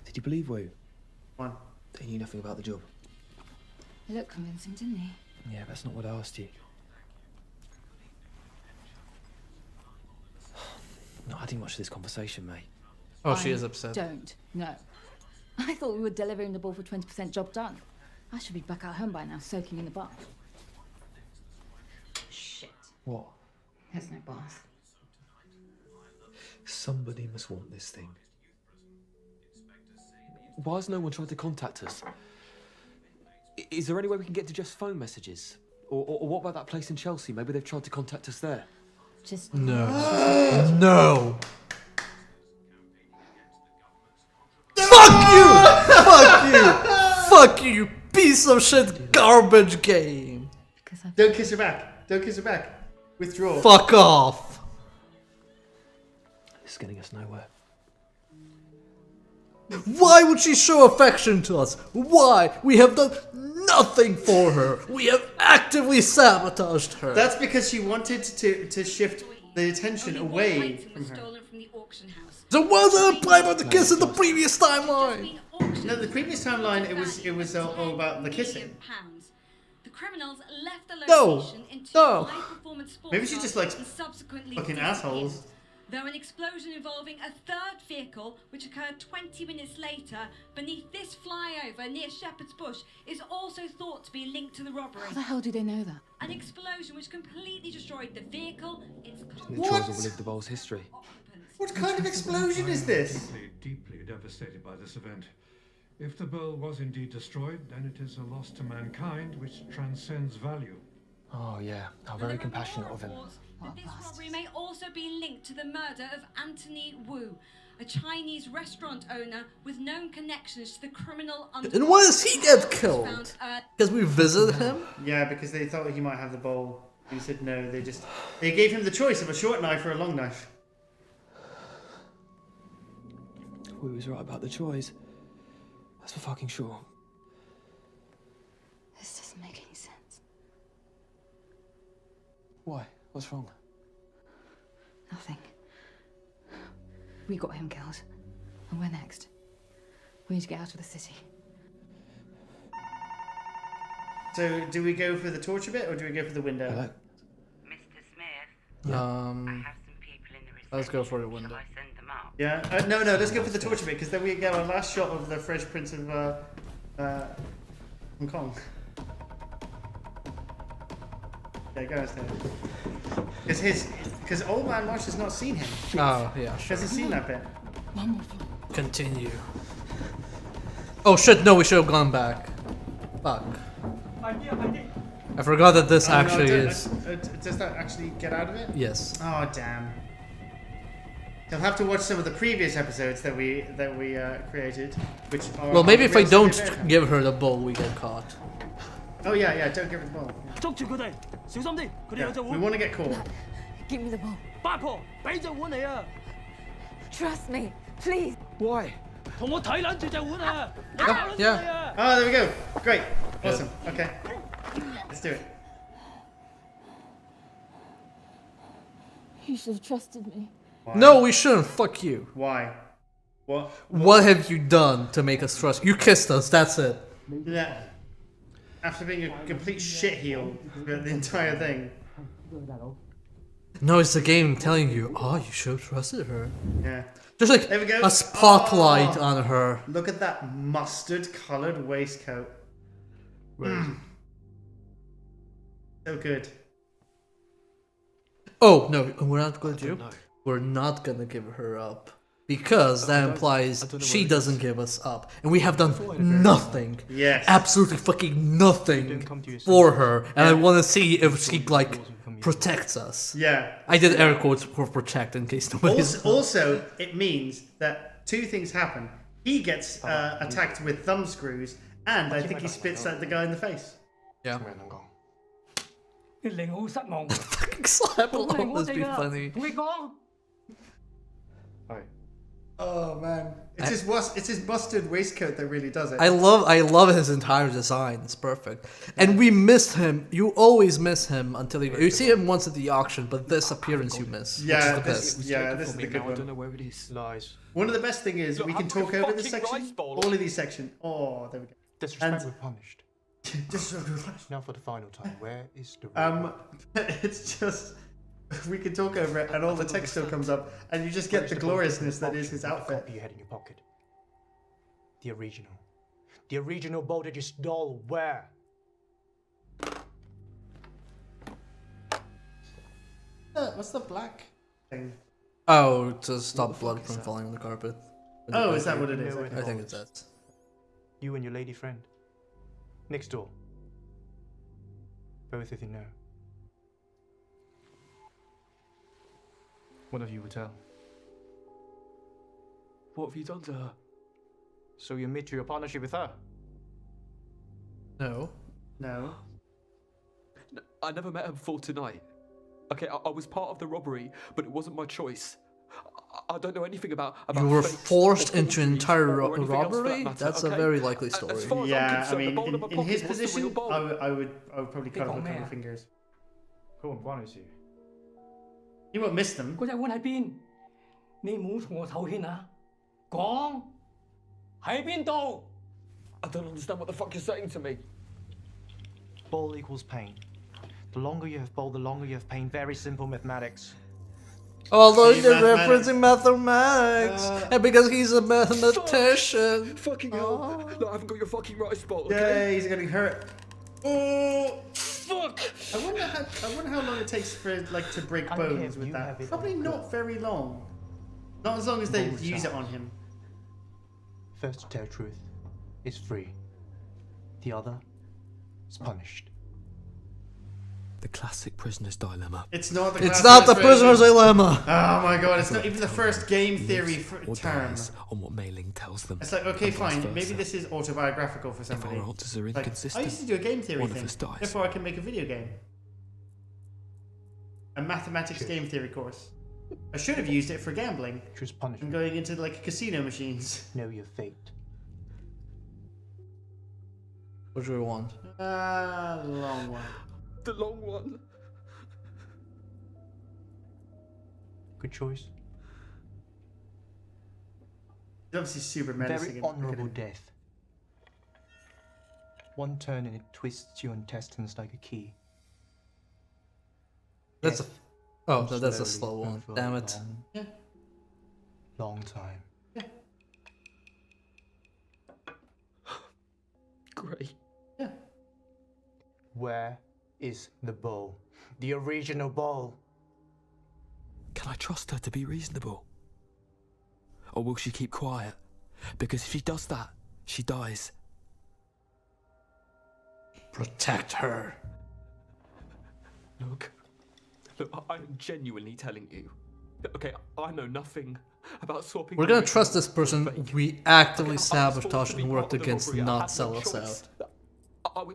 Did you believe Wu? One. They knew nothing about the job. He looked convincing, didn't he? Yeah, that's not what I asked you. Not adding much to this conversation, mate. Oh, she I is upset. Don't. No. I thought we were delivering the ball for 20% job done. I should be back at home by now, soaking in the bath. Shit. What? There's no bath. Somebody must want this thing. Why has no one tried to contact us? Is there any way we can get to Jeff's phone messages? Or what about that place in Chelsea? Maybe they've tried to contact us there. Just No. No. Fuck you! Fuck you! Fuck you, you piece of shit garbage game! Don't kiss her back. Don't kiss her back. Withdraw. Fuck off! It's getting us nowhere. Why would she show affection to us? Why? We have done nothing for her. We have actively sabotaged her. That's because she wanted to shift the attention away from her. So why was I apply about the kiss in the previous timeline? No, the previous timeline it was all about the kissing. The criminals left the No. location in two No. high-performance sports Maybe she just likes cars and subsequently fucking disappeared. assholes. Though an explosion involving a third vehicle, which occurred 20 minutes later beneath this flyover near Shepherd's Bush, is also thought to be linked to the robbery. How the hell do they know that? An explosion which completely destroyed the vehicle, its The contents, trolls will relive the bowl's history. What kind of explosion is this? Deeply devastated by this event. If the bowl was indeed destroyed, then it is a loss to mankind which transcends value. Oh, yeah. How very compassionate of him. that this robbery may also be linked to the murder of Anthony Wu, a Chinese restaurant owner with known connections to the criminal underworld. And why does he get killed? Because we visited him? Yeah, because they thought he might have the bowl. He said no. They gave him the choice of a short knife or a long knife. We was right about the choice. That's for fucking sure. This doesn't make any sense. Why? What's wrong? Nothing. We got him killed. And we're next. We need to get out of the city. So, do we go for the torture bit or do we go for the window? Hello? Let's go for the window. Yeah. No. Let's go for the torture bit because then we get our last shot of the Fresh Prince of Hong Kong. Yeah, go instead. Because Old Man Marsh has not seen him. Oh, yeah, sure. Hasn't seen that bit. One more floor. Continue. Oh shit, no, we should have gone back. Fuck. I forgot that this actually is. Does that actually get out of it? Yes. Oh, damn. You'll have to watch some of the previous episodes that we created, which are. Well, maybe if I don't give her the bowl, we get caught. Oh yeah, don't give her the bowl. Yeah, we want to get caught. Give me the ball. Trust me, please. Why? Yeah. Oh, there we go. Great. Awesome. Okay. Let's do it. You should have trusted me. Why? No, we shouldn't. Fuck you. Why? What? What have you done to make us trust? You kissed us. That's it. Yeah. After being a complete shitheel throughout the entire thing. No, it's the game telling you, oh, you should have trusted her. Yeah. There's like There we go. a spotlight on her. Look at that mustard-coloured waistcoat. So good. Oh no, we're not going to. We're not gonna give her up because that implies she doesn't give us up, and we have done nothing. Yes. Absolutely fucking nothing for her, and I want to see if she like protects us. Yeah. I did air quotes for protect in case nobody. Also, it means that two things happen. He gets attacked with thumb screws, and I think he spits at the guy in the face. Yeah. Fucking slap along. This be funny. Oh man, it's his mustard waistcoat that really does it. I love his entire design. It's perfect, and we missed him. You always miss him until you see him once at the auction, but this appearance you miss. Yeah, which is the best. this is the good one. I don't know where it is. Lies. One of the best thing is we can talk over this section. All of these sections. Oh, there we go. Disrespect we're punished. Disrespect. Now for the final time. Where is the it's just we can talk over it, and all the text still comes up, and you just get the gloriousness that is his outfit. Copy you had in your pocket. The original bow that you stole. Where? What's the black thing? Oh, to stop blood from falling on the carpet. Oh, is that what it is? I think it's that. You and your lady friend. Next door. Both of you know. One of you would tell. What have you done to her? So you admit to your partnership with her? No. No. I never met her before tonight. Okay, I was part of the robbery, but it wasn't my choice. I don't know anything about You were fakes forced or into an forgeries entire or anything else for that robbery? matter, That's okay? a very likely As story. far as I'm Yeah, I concerned, mean, the bowl in my in pocket his was the real position, bowl. I would probably cut off a couple of fingers. 佢唔關你事。 You won't miss them. 嗰隻碗喺邊？你唔好同我手牽啊！講喺邊度？ I don't understand what the fuck you're saying to me. Ball equals pain. The longer you have ball, the longer you have pain. Very simple mathematics. Although See, you're mathematics. referencing mathematics, and because he's a mathematician. Fucking hell. No, I haven't got your fucking right spot, okay? Yeah, he's getting hurt. Oh, fuck! I wonder how long it takes for to break bones with that. Probably not very long. Not as long as they use it on him. First to tell truth is free. The other is punished. The classic prisoner's dilemma. It's not the. It's not the prisoner's dilemma. Oh my god! It's not even the first game theory Or term. dies on what Mailing tells them. It's like, okay, and vice fine. versa. Maybe this is autobiographical for If somebody. our answers are Like, inconsistent, I used to do a game theory one of thing. us dies. Therefore, I can make a video game. A mathematics game theory course. I should have used it for gambling. Choose punishment. And going into casino machines. Know your fate. What do we want? Long one. The long one. Good choice. It's obviously super menacing. Very honourable death. One turn and it twists your intestines like a key. That's a. Death Oh, comes that's a slowly slow one. over a Damn it. long, Yeah. long time. Great. Yeah. Where is the bowl? The original bowl. Can I trust her to be reasonable? Or will she keep quiet? Because if she does that, she dies. Protect her. Look, I'm genuinely telling you. Okay, I know nothing about swapping. We're gonna trust this person we actively sabotage and worked against, not sell us out.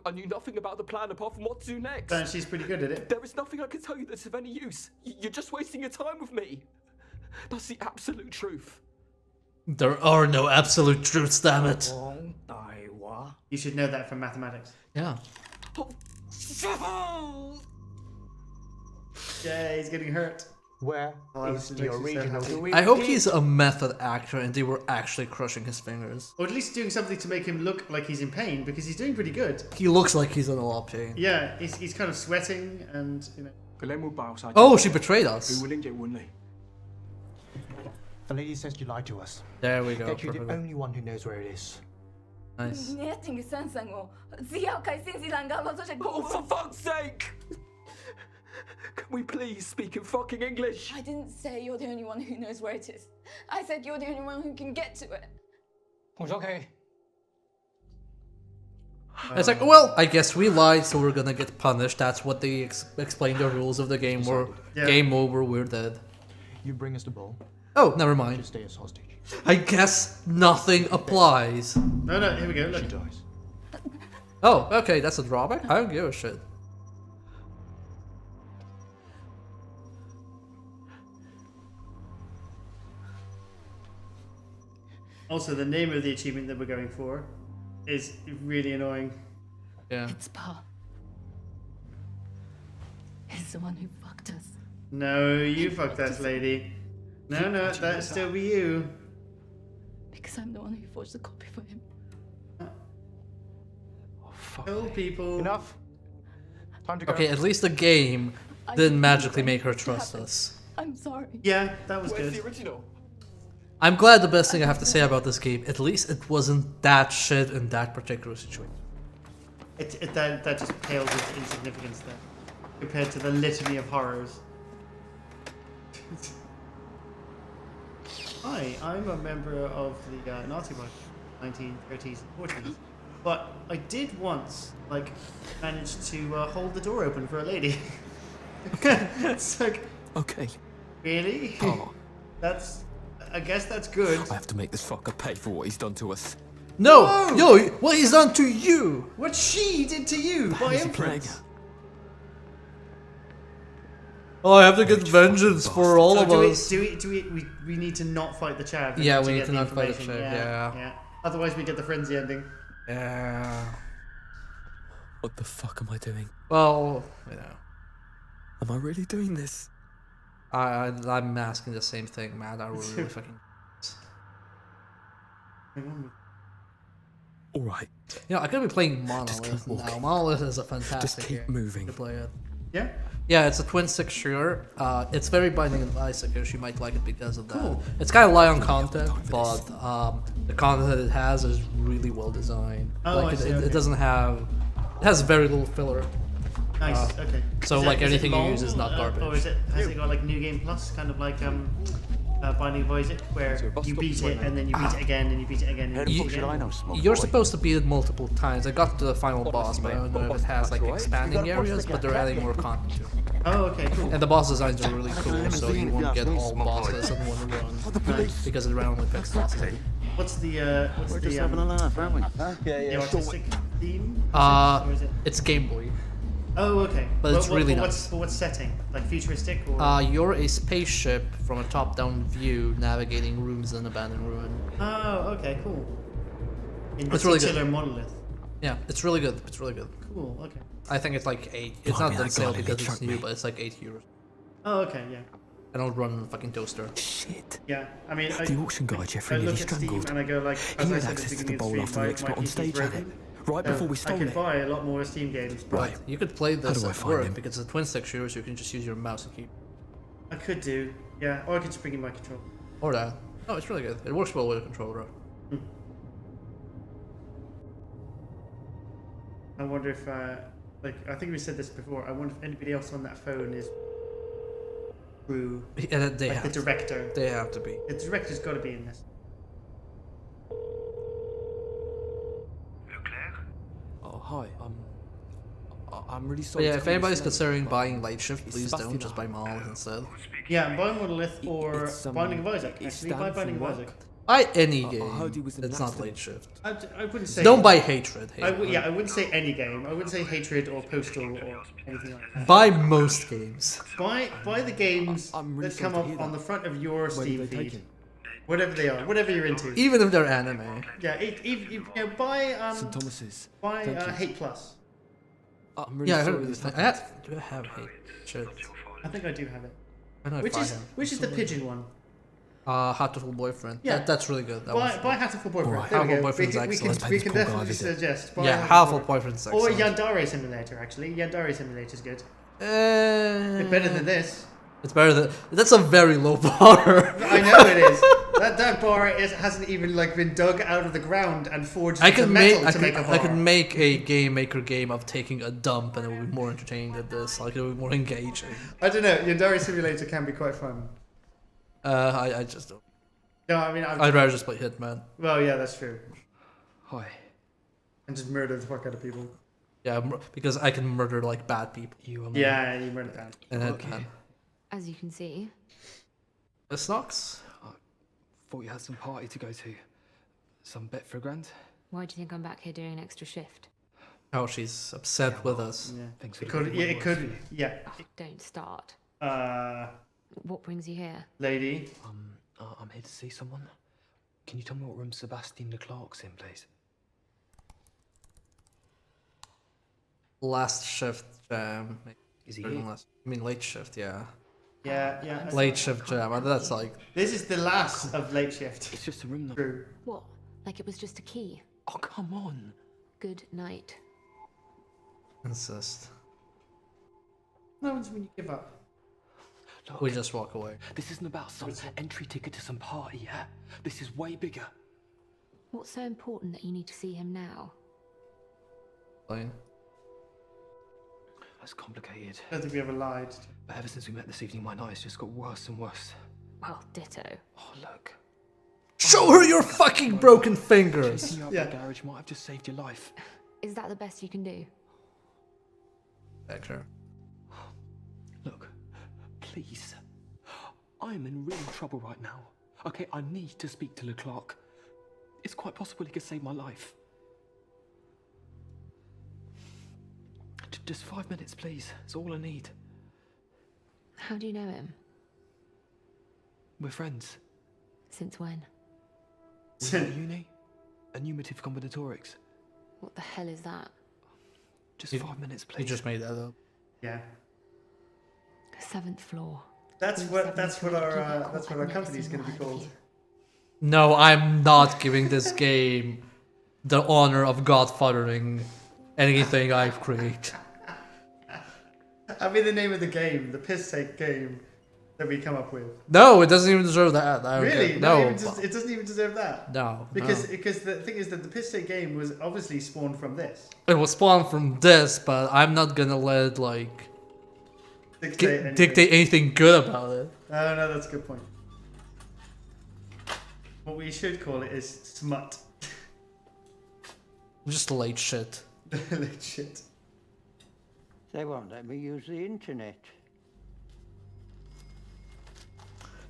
I knew nothing about the plan apart from what to do next. And she's pretty good at it. There is nothing I can tell you that's of any use. You're just wasting your time with me. That's the absolute truth. There are no absolute truths, damn it. You should know that from mathematics. Yeah. Yeah, he's getting hurt. Where is the original? I hope he's a method actor and they were actually crushing his fingers. Or at least doing something to make him look like he's in pain, because he's doing pretty good. He looks like he's in a lot of pain. Yeah, he's kind of sweating and, you know. Oh, she betrayed us. The lady says you lied to us. There we go. That you're the perfect. only one who knows where it is. Nice. Oh, for fuck's sake! Can we please speak in fucking English? I didn't say you're the only one who knows where it is. I said you're the only one who can get to it. Okay. It's like, well, I guess we lied, so we're gonna get punished. That's what they explained the rules of the game were. Yeah. Game over, we're dead. You bring us the bowl. Oh, never mind. Just stay as hostage. I guess nothing applies. No, here we go. Look. She dies. Oh, okay, that's a drawback? I don't give a shit. Also, the name of the achievement that we're going for is really annoying. Yeah. It's Pa. He's the one who fucked us. No, you fucked us, lady. No, that'd still be you. Because I'm the one who forged the copy for him. Kill people. Enough. Time to go. Okay, at least the game didn't magically make her trust us. I'm sorry. Yeah, that was Where's good. the original? I'm glad the best thing I have to say about this game, at least it wasn't that shit in that particular situation. That just pales its insignificance there, compared to the litany of horrors. Hi, I'm a member of the Nazi Party, 1930s and 40s. But I did once, manage to hold the door open for a lady. It's like... Okay. Really? Oh. I guess that's good. I have to make this fucker pay for what he's done to us. No! Yo, what he's done to you! What she did to you, by inference. Oh, I have to get vengeance for all of us. We need to not fight the Chad? Yeah, we need get to the not fight the information. Chad, yeah. Otherwise we get the frenzy ending. Yeah. What the fuck am I doing? Well, you know. Am I really doing this? I'm asking the same thing, man. I really fucking... Alright. You know, I could be playing Monolith now. Monolith is a fantastic Just keep game moving. to play it. Yeah? Yeah, it's a twin stick shooter. It's very Binding of Isaac, and she might like it because of that. Cool. It's kind of light on content, but the content that it has is really well designed. Oh, it doesn't have... It has very little filler. Nice, okay. So anything you use is not garbage. Or has it got New Game Plus, kind of like Binding of Isaac, where you beat it and then you beat it again and you beat it again and you beat it again? You're supposed to beat it multiple times. I got to the final boss, but I don't know if it has expanding areas, but they're adding more content to it. Oh, okay, cool. And the boss designs are really cool, so you won't get all bosses in one run. Because it randomly picks bosses. What's the having a laugh, aren't we? the artistic theme? It's Game Boy. Oh, okay. But it's really nice. What's setting? Like futuristic? Or? You're a spaceship from a top-down view navigating rooms in an abandoned ruin. Oh, okay, cool. In It's the really titular good. monolith. Yeah, it's really good. It's really good. Cool, okay. I think it's like 8. It's not on sale because it's new, but it's like €8. Oh, okay, yeah. I don't run a fucking toaster. Shit. Yeah, I mean, The auction guy Jeffrey I nearly look at Steam strangled. and I go like, He as I had said at access the to the beginning of bowl the after stream, the my expert on PC's stage had it. broken. Right before we stole I can it. buy a lot more Steam games, but Right. You could play this do I at find work him? because it's a twin stick shooter, so you can just use your mouse and keyboard. I could do, yeah, or I could just bring in my controller. Or that. No, it's really good. It works well with a controller. I wonder if, I think we said this before, I wonder if anybody else on that phone is crew, Yeah, they like have the director. They have to be. The director's got to be in this. Oh, hi. I'm really But sorry. yeah, to if call you anybody's slow, considering but buying Late Shift, it's please don't. Sebastian. Just buy Monolith instead. Yeah, buy Monolith or It's, Binding of Isaac. it's Actually, buy Stan Binding of from Isaac. work. Buy any I game. heard he was in an It's not accident. Late Shift. I wouldn't say. Don't buy Hatred. I wouldn't say any game. I wouldn't say Hatred or Postal or anything like that. Buy most games. Buy the games really that come sorry to up hear on that. the front of your Where Steam did they take feed. him? Whatever they are, whatever you're into. Even if they're anime. Yeah, buy St. Thomas's. buy Thank you. Hate Plus. I'm really Yeah, I sorry heard this this. happened. Do I have Hatred? I think I do have it. I don't know Which if is I have. which is the pigeon one? Hatful Boyfriend. Yeah. That's really good. That Buy Hatful Boyfriend. Alright, There we Hatful go. Boyfriend's we excellent. can definitely suggest. Buy Yeah, Hatful Boyfriend's Or excellent. Yandere Simulator, actually. Yandere Simulator's good. It's It's better than this. It's better than. That's a very low bar. I know it is. That bar hasn't even been dug out of the ground and forged into metal to make a bar. I could make a game maker game of taking a dump, and it would be more entertaining than this. Like it would be more engaging. I don't know. Yandere Simulator can be quite fun. I just don't. No, I mean I'd rather just play Hitman. Well, yeah, that's true. Hi. And just murder the fuck out of people. Yeah, because I can murder bad people. Yeah, you murder bad. And Hitman. As you can see. This knocks. Thought you had some party to go to. Some bet for $1,000. Why do you think I'm back here doing an extra shift? Oh, she's upset with us. Yeah. Thanks It could. Yeah, it could. Yeah. Oh, don't start. What brings you here? Lady. I'm here to see someone. Can you tell me what room Sebastian Leclerc's in, please? Last shift jam. Is he Or here? I mean late shift, yeah. Yeah. Late shift jam. That's This is the last of late shift. It's just a room. True. What? Like it was just a key? Oh, come on. Good night. Insist. No one's when you give up. Look, We just walk away. This isn't about some entry ticket to some party, yeah? This is way bigger. What's so important that you need to see him now? Fine. That's complicated. I don't think we ever lied. But ever since we met this evening, my night has just got worse and worse. Well, ditto. Oh, look. Show her your fucking broken fingers! Chasing you out the garage might have just saved your life. Is that the best you can do? Hector. Look, please. I'm in real trouble right now. Okay, I need to speak to Leclerc. It's quite possible he could save my life. Just 5 minutes, please. It's all I need. How do you know him? We're friends. Since when? We're at uni. Enumerative combinatorics. What the hell is that? Just 5 minutes, please. You just made that up. Yeah. 7th floor. That's what our company's going to be called. No, I'm not giving this game the honor of godfathering anything I've created. I mean the name of the game, the piss take game that we come up with. No, it doesn't even deserve that. I don't Really? care. Not No, even it doesn't even deserve that. No, Because no. because the thing is that the piss take game was obviously spawned from this. It was spawned from this, but I'm not gonna let dictate anything good about it. Oh no, that's a good point. What we should call it is smut. Just late shit. Late shit. They won't let me use the internet.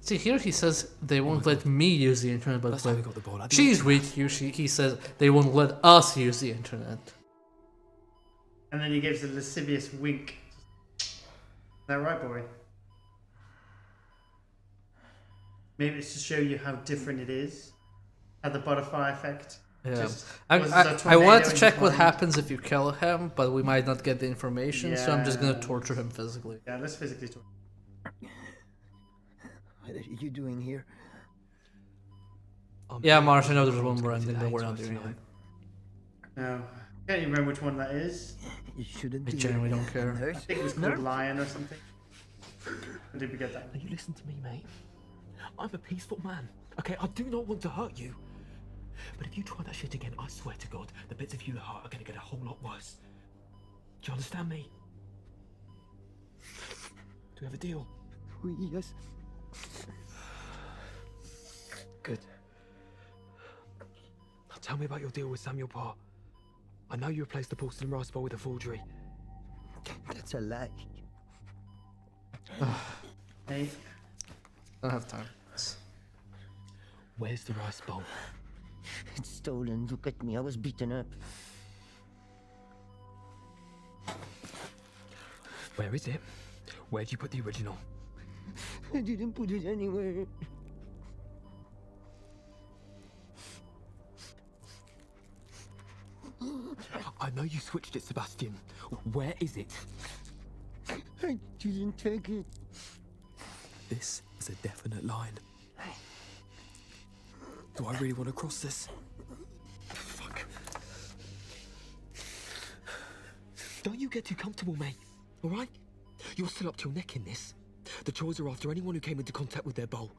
See, here he says they won't let me use the internet, but That's how we got the ball. I she's with you. He says they won't let us use the internet. And then he gives a lascivious wink. Is that right, boy? Maybe it's to show you how different it is. How the butterfly effect. Yeah, just I causes a wanted tornado to in check your what mind. happens if you kill him, but we might not get the information, so I'm just gonna Yeah. torture him physically. Yeah, let's physically torture. What are you doing here? Yeah, Mars, I know there's one more ending, but we're not doing it. No. I can't even remember which one that is. You shouldn't I genuinely don't care. I think it was called Lion or something. Or did we get that? Now you listen to me, mate. I'm a peaceful man. Okay, I do not want to hurt you. But if you try that shit again, I swear to God, the bits of you that hurt are gonna get a whole lot worse. Do you understand me? Do we have a deal? Yes. Good. Now tell me about your deal with Samuel Parr. I know you replaced the porcelain rice bowl with a forgery. That's a lie. Hey. I don't have time. Where's the rice bowl? It's stolen. Look at me. I was beaten up. Where is it? Where'd you put the original? I didn't put it anywhere. I know you switched it, Sebastian. Where is it? I didn't take it. This is a definite line. Do I really want to cross this? Fuck. Don't you get too comfortable, mate. All right? You're still up to your neck in this. The Troys are after anyone who came into contact with their bowl.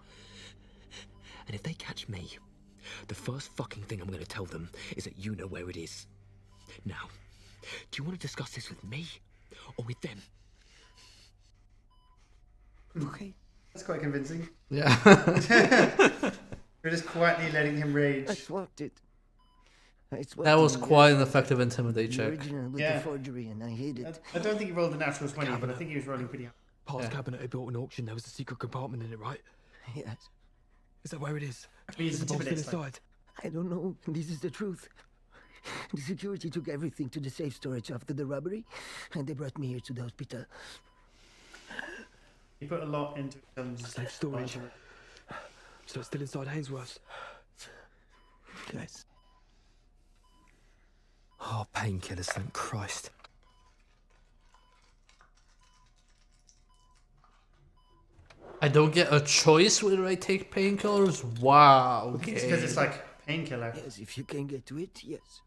And if they catch me, the first fucking thing I'm going to tell them is that you know where it is. Now, do you want to discuss this with me or with them? Okay. That's quite convincing. Yeah. We're just quietly letting him rage. I swapped it. That was quite an effective intimidate check. Original with the forgery, and I hate it. I don't think he rolled a natural 20, but I think he was rolling pretty high. Paul's cabinet I built an auction. There was a secret compartment in it, right? Yes. Is that where it is? Please Is the bowl still intimidate, inside? I don't know. This is the truth. The security took everything to the safe storage after the robbery, and they brought me here to the hospital. He put a lot into safe storage. So it's still inside Hainsworth's? Yes. Oh, painkillers, thank Christ. I don't get a choice whether I take painkillers? Wow. Okay. It's because it's like painkiller. Yes, if you can get to it, yes.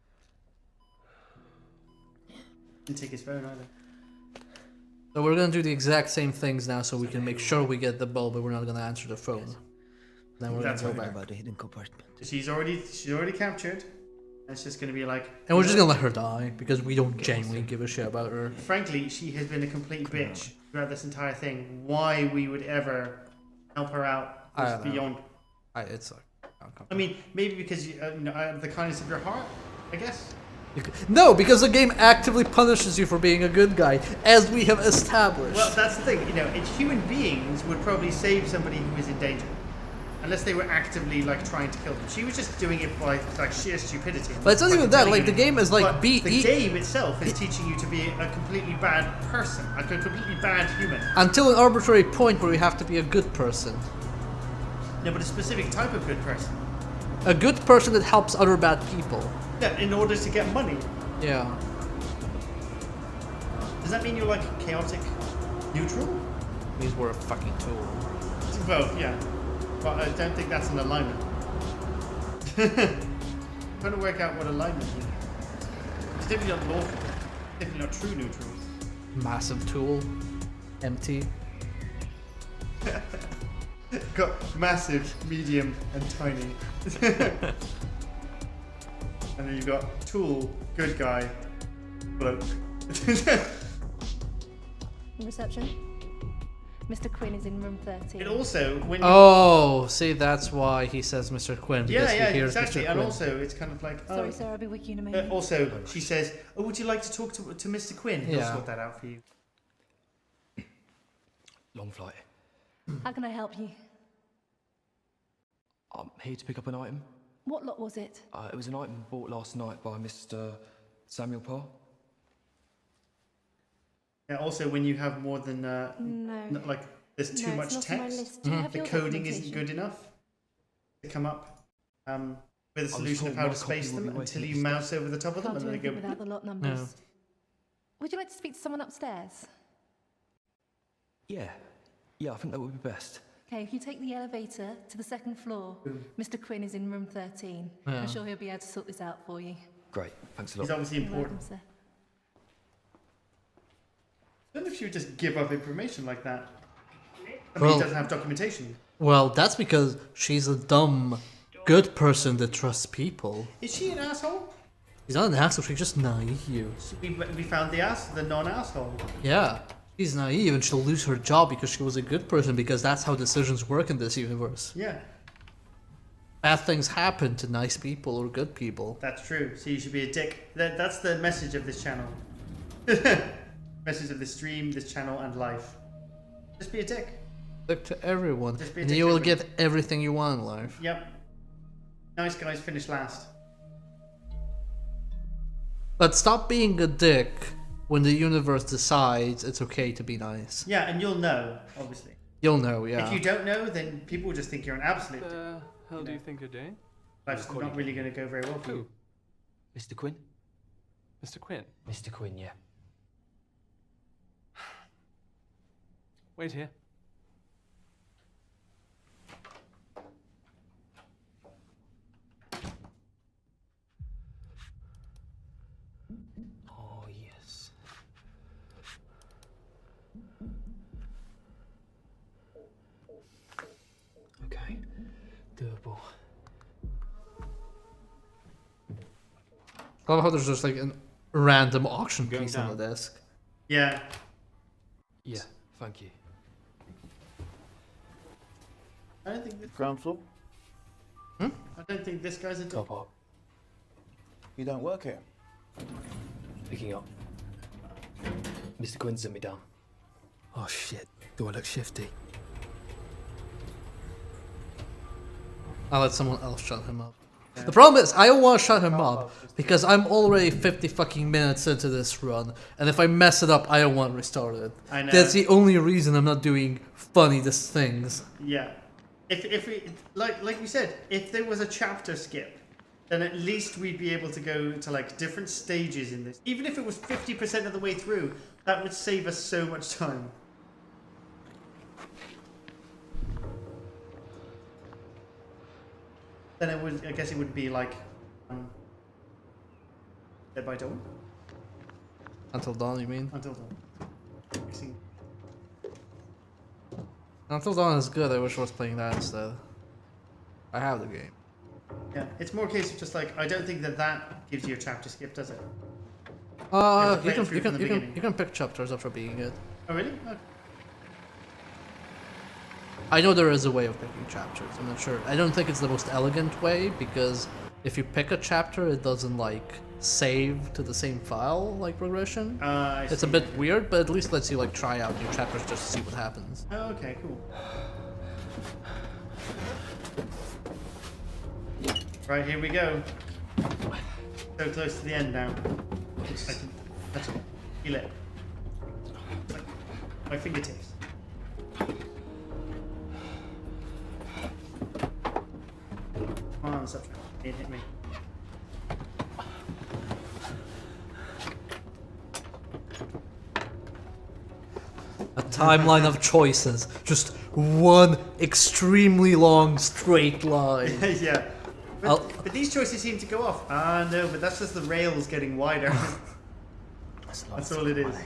Didn't take his phone either. So we're gonna do the exact same things now so we can make sure we get the bowl, but we're not gonna answer the phone. Then we're That's gonna go right. back. About the hidden compartment. She's already captured. It's just gonna be like. And we're just gonna let her die because we don't genuinely give a shit about her. Frankly, she has been a complete bitch throughout this entire thing. Why we would ever help her out I is don't know. beyond. It's like, I mean, maybe because you know, the kindness of your heart, I guess. No, because the game actively punishes you for being a good guy, as we have established. Well, that's the thing. You know, human beings would probably save somebody who is in danger, unless they were actively like trying to kill them. She was just doing it by like sheer stupidity. But it's not even that. Like the game is like But the game itself is teaching you to be a completely bad person, like a completely bad human. until an arbitrary point where you have to be a good person. No, but a specific type of good person. A good person that helps other bad people. Yeah, in order to get money. Yeah. Does that mean you're like chaotic neutral? Means we're a fucking tool. Well, yeah. But I don't think that's an alignment. I'm trying to work out what alignment is. It's definitely not lawful. Definitely not true neutral. Massive tool. Empty. Got massive, medium, and tiny. And then you've got tool, good guy, bloke. Reception. Mr. Quinn is in room 13. It also, when you... Oh, see, that's why he says Mr. Quinn. Because Yeah, he hears exactly. Mr. And Quinn. also, it's kind of like... Sorry, sir, I'll be with you in a minute. Also, she says, "Oh, would you like to talk to Mr. Quinn? He'll Yeah. sort that out for you." Long flight. How can I help you? I'm here to pick up an item. What lot was it? It was an item bought last night by Mr. Samuel Parr. Yeah, also, when you have more than No. like there's too No, much it's not on my text, list. Do you have the your coding isn't documentation? good enough to come up with a was solution of told how my to space copy will them be until waiting you at the mouse over the top of them Can't and do then they anything go. without the lot numbers. Would you like to speak to someone upstairs? Yeah. Yeah, I think that would be best. Okay, if you take the elevator to the second floor, Mr. Quinn is in room 13. Yeah. I'm sure he'll be able to sort this out for you. Great, thanks a lot. He's obviously You're important. welcome, sir. I don't know if you would just give up information like that. I mean, Well- he doesn't have documentation. Well, that's because she's a dumb, good person that trusts people. Is she an asshole? She's not an asshole, she's just naive. We found the non-asshole. Yeah, she's naive and she'll lose her job because she was a good person because that's how decisions work in this universe. Yeah, Bad things happen to nice people or good people. that's true. So you should be a dick. That's the message of this channel. message of this stream, this channel, and life. Just be a dick. Look to everyone, Just be a and dick you to will everyone. get everything you want in life. Yep. Nice guys finish last. But stop being a dick when the universe decides it's okay to be nice. Yeah, and you'll know, obviously. You'll know, yeah. If you don't know, then people will just think you're an absolute dick. Hell do you think you're doing? Life's not really going to go very well for you. Mr. Quinn? Mr. Quinn? Mr. Quinn, yeah. Wait here. Oh, yes. Okay. Doable. I love how there's just like a random auction Going piece on the desk. Yeah. Yeah, thank you. I don't think this... Ground floor? I don't think this guy's a dick. Car park. You don't work here? Picking up. Mr. Quinn sent me down. Oh shit, do I look shifty? I'll let someone else shut him up. The problem is, I don't want to shut him up because I'm already 50 fucking minutes into this run, and if I mess it up, I don't want to restart it. I know. That's the only reason I'm not doing funniest things. Yeah. If we like we said, if there was a chapter skip, then at least we'd be able to go to like different stages in this. Even if it was 50% of the way through, that would save us so much time. Then it would, I guess it would be like Dead by Dawn. Until Dawn, you mean? Until Dawn. I see. Until Dawn is good, I wish I was playing that instead. I have the game. Yeah, it's more a case of just like, I don't think that that gives you a chapter skip, does it? You can pick chapters after being good. Oh really? Okay. I know there is a way of picking chapters. I'm not sure. I don't think it's the most elegant way because if you pick a chapter, it doesn't like save to the same file like progression. It's a bit weird, but at least lets you like try out new chapters just to see what happens. Oh, okay, cool. Right, here we go. So close to the end now. I can touch it. Feel it. Like my fingertips. Come on, stop trying to hit me. A timeline of choices. Just one extremely long straight line. Yeah. But these choices seem to go off. Ah, no, but that's just the rails getting wider. That's all it is.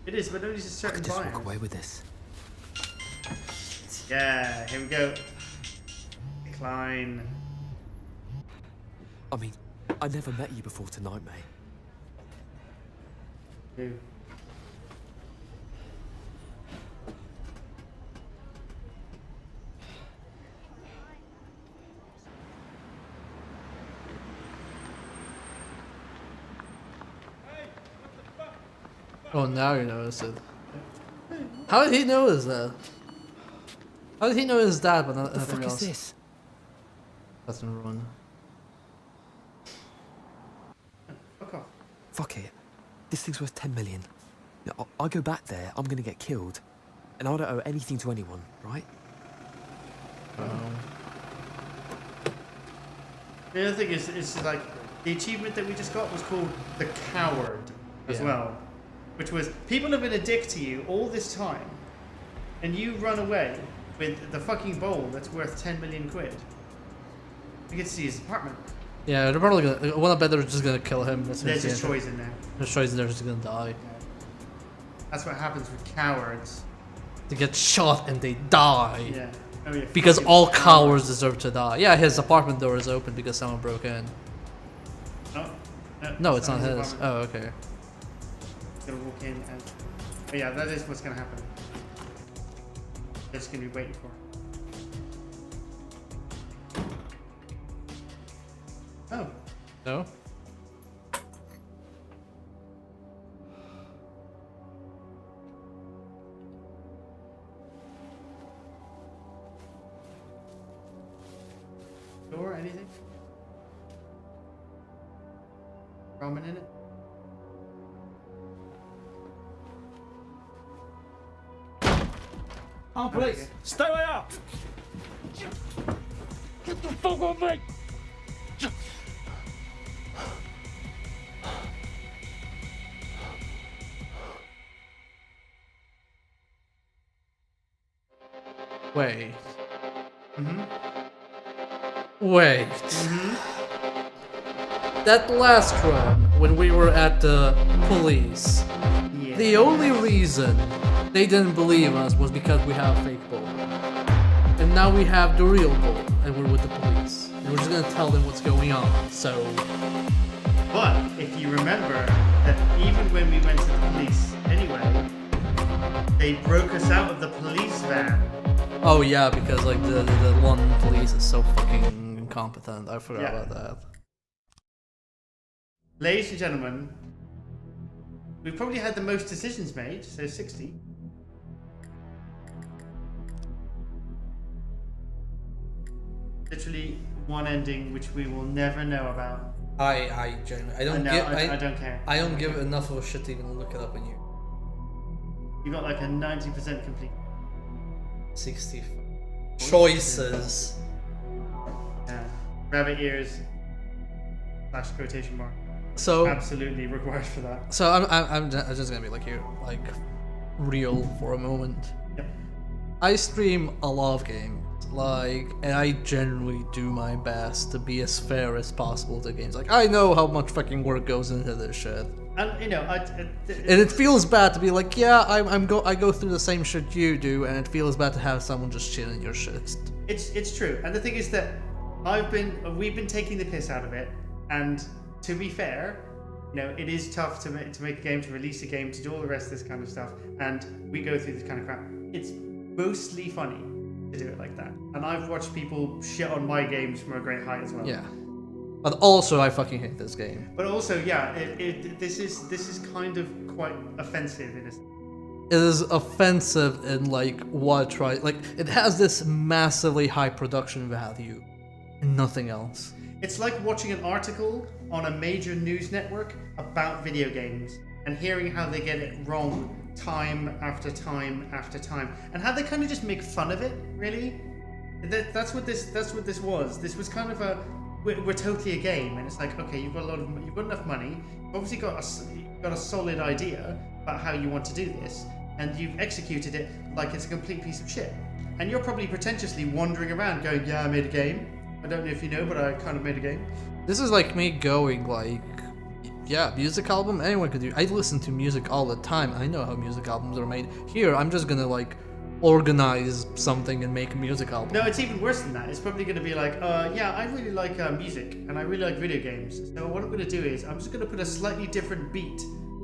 It is, but only just certain Just biomes. walk away with this. Yeah, here we go. Decline. I mean, I never met you before tonight, mate. Who? Oh, now you notice it. How did he notice that? How did he know his dad, but not The nothing fuck else? is this? Doesn't run. Fuck off. Fuck it. This thing's worth 10 million. Now, I go back there, I'm gonna get killed. And I don't owe anything to anyone, right? The other thing is like, the achievement that we just got was called the Coward as well. Which was, people have been a dick to you all this time, and you run away with the fucking bowl that's worth 10 million quid. You get to see his apartment. Yeah, they're probably gonna. I wanna bet they're just gonna kill him. As soon as There's he a enters. choice in there. There's choice in there, just gonna die. That's what happens with cowards. They get shot and they die. Yeah. Oh, yeah. Because fucking all coward. cowards deserve to die. Yeah, his apartment door is open because someone broke in. Oh, No, it's not his. apartment. Oh, okay. Gonna walk in and. Oh yeah, that is what's gonna happen. They're just gonna be waiting for it. Oh. No? Or anything? Ramen in it? Oh, please, stay way up! Get the fuck off me! Wait. Mm-hmm. Wait. That last run, when we were at the police, the only reason they didn't believe us was because we have a fake bull. And now we have the real bull, and we're with the police. And we're just gonna tell them what's going on, so... But, if you remember, that even when we went to the police anyway, they broke us out of the police van. Oh yeah, because like the London police is so fucking incompetent. I forgot about that. Ladies and gentlemen, we probably had the most decisions made, so 60. Literally one ending which we will never know about. I genuinely, I don't care. I don't give enough of a shit to even look it up on you. You got like a 90% complete. 60 choices. Yeah. Rabbit ears. / quotation mark. So absolutely required for that. So I'm just gonna be like here, like real for a moment. Yep. I stream a lot of games, like, and I generally do my best to be as fair as possible to games. Like, I know how much fucking work goes into this shit. And you know, and it feels bad to be like, yeah, I go through the same shit you do, and it feels bad to have someone just chilling your shit. It's true, and the thing is that we've been taking the piss out of it, and to be fair, you know, it is tough to make a game, to release a game, to do all the rest of this kind of stuff, and we go through this kind of crap. It's mostly funny to do it like that, and I've watched people shit on my games from a great height as well. Yeah. But also, I fucking hate this game. But also, yeah, this is kind of quite offensive in a sense. It is offensive in like what like it has this massively high production value and nothing else. It's like watching an article on a major news network about video games and hearing how they get it wrong time after time after time, and how they kind of just make fun of it. Really, that's what this was. This was kind of a we're totally a game, and it's like, okay, you've got enough money, you've obviously got a solid idea about how you want to do this, and you've executed it like it's a complete piece of shit. And you're probably pretentiously wandering around going, yeah, I made a game. I don't know if you know, but I kind of made a game. This is like me going like, yeah, music album, anyone could do. I listen to music all the time. I know how music albums are made. Here, I'm just gonna like organize something and make a music album. No, it's even worse than that. It's probably going to be like, yeah, I really like music and I really like video games. So what I'm going to do is I'm just going to put a slightly different beat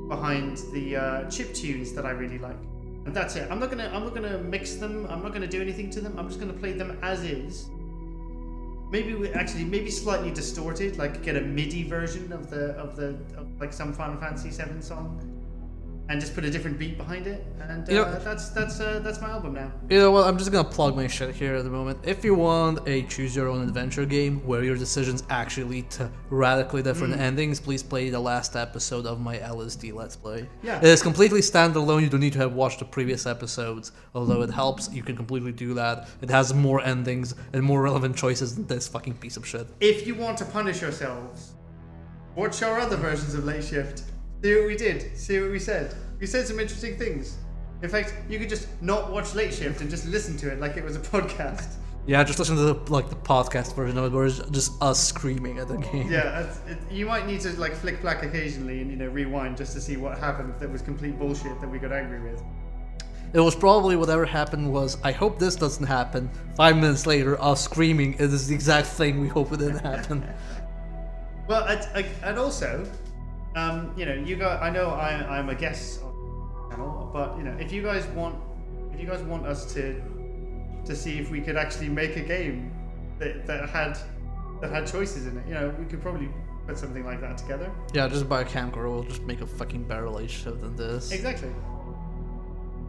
behind the chip tunes that I really like, and that's it. I'm not gonna mix them. I'm not going to do anything to them. I'm just going to play them as is. Maybe slightly distorted, like get a MIDI version of like some Final Fantasy VII song. And just put a different beat behind it, and that's my album now. You know what? I'm just gonna plug my shit here at the moment. If you want a choose-your-own-adventure game where your decisions actually lead to radically different endings, please play the last episode of my LSD Let's Play. Yeah. It is completely standalone. You don't need to have watched the previous episodes, although it helps. You can completely do that. It has more endings and more relevant choices than this fucking piece of shit. If you want to punish yourselves, watch our other versions of Late Shift. See what we did. See what we said. We said some interesting things. In fact, you could just not watch Late Shift and just listen to it like it was a podcast. Yeah, just listen to the podcast version of it, where it's just us screaming at the game. Yeah, you might need to like flick back occasionally and rewind just to see what happened if there was complete bullshit that we got angry with. It was probably whatever happened was, I hope this doesn't happen. 5 minutes later, us screaming, it is the exact thing we hope it didn't happen. Well, and also. You guys. I know I'm a guest on the channel, but if you guys want us to see if we could actually make a game that had choices in it, we could probably put something like that together. Yeah, just buy a camcorder. We'll just make a fucking better Late Shift than this. Exactly.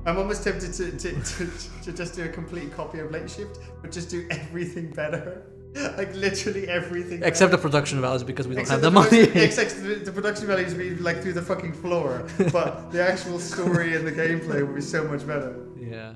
I'm almost tempted to just do a complete copy of Late Shift, but just do everything better. Like literally everything. Except the production values because we don't have Except the money. Except the production values would be like through the fucking floor, but the actual story and the gameplay would be so much better. Yeah.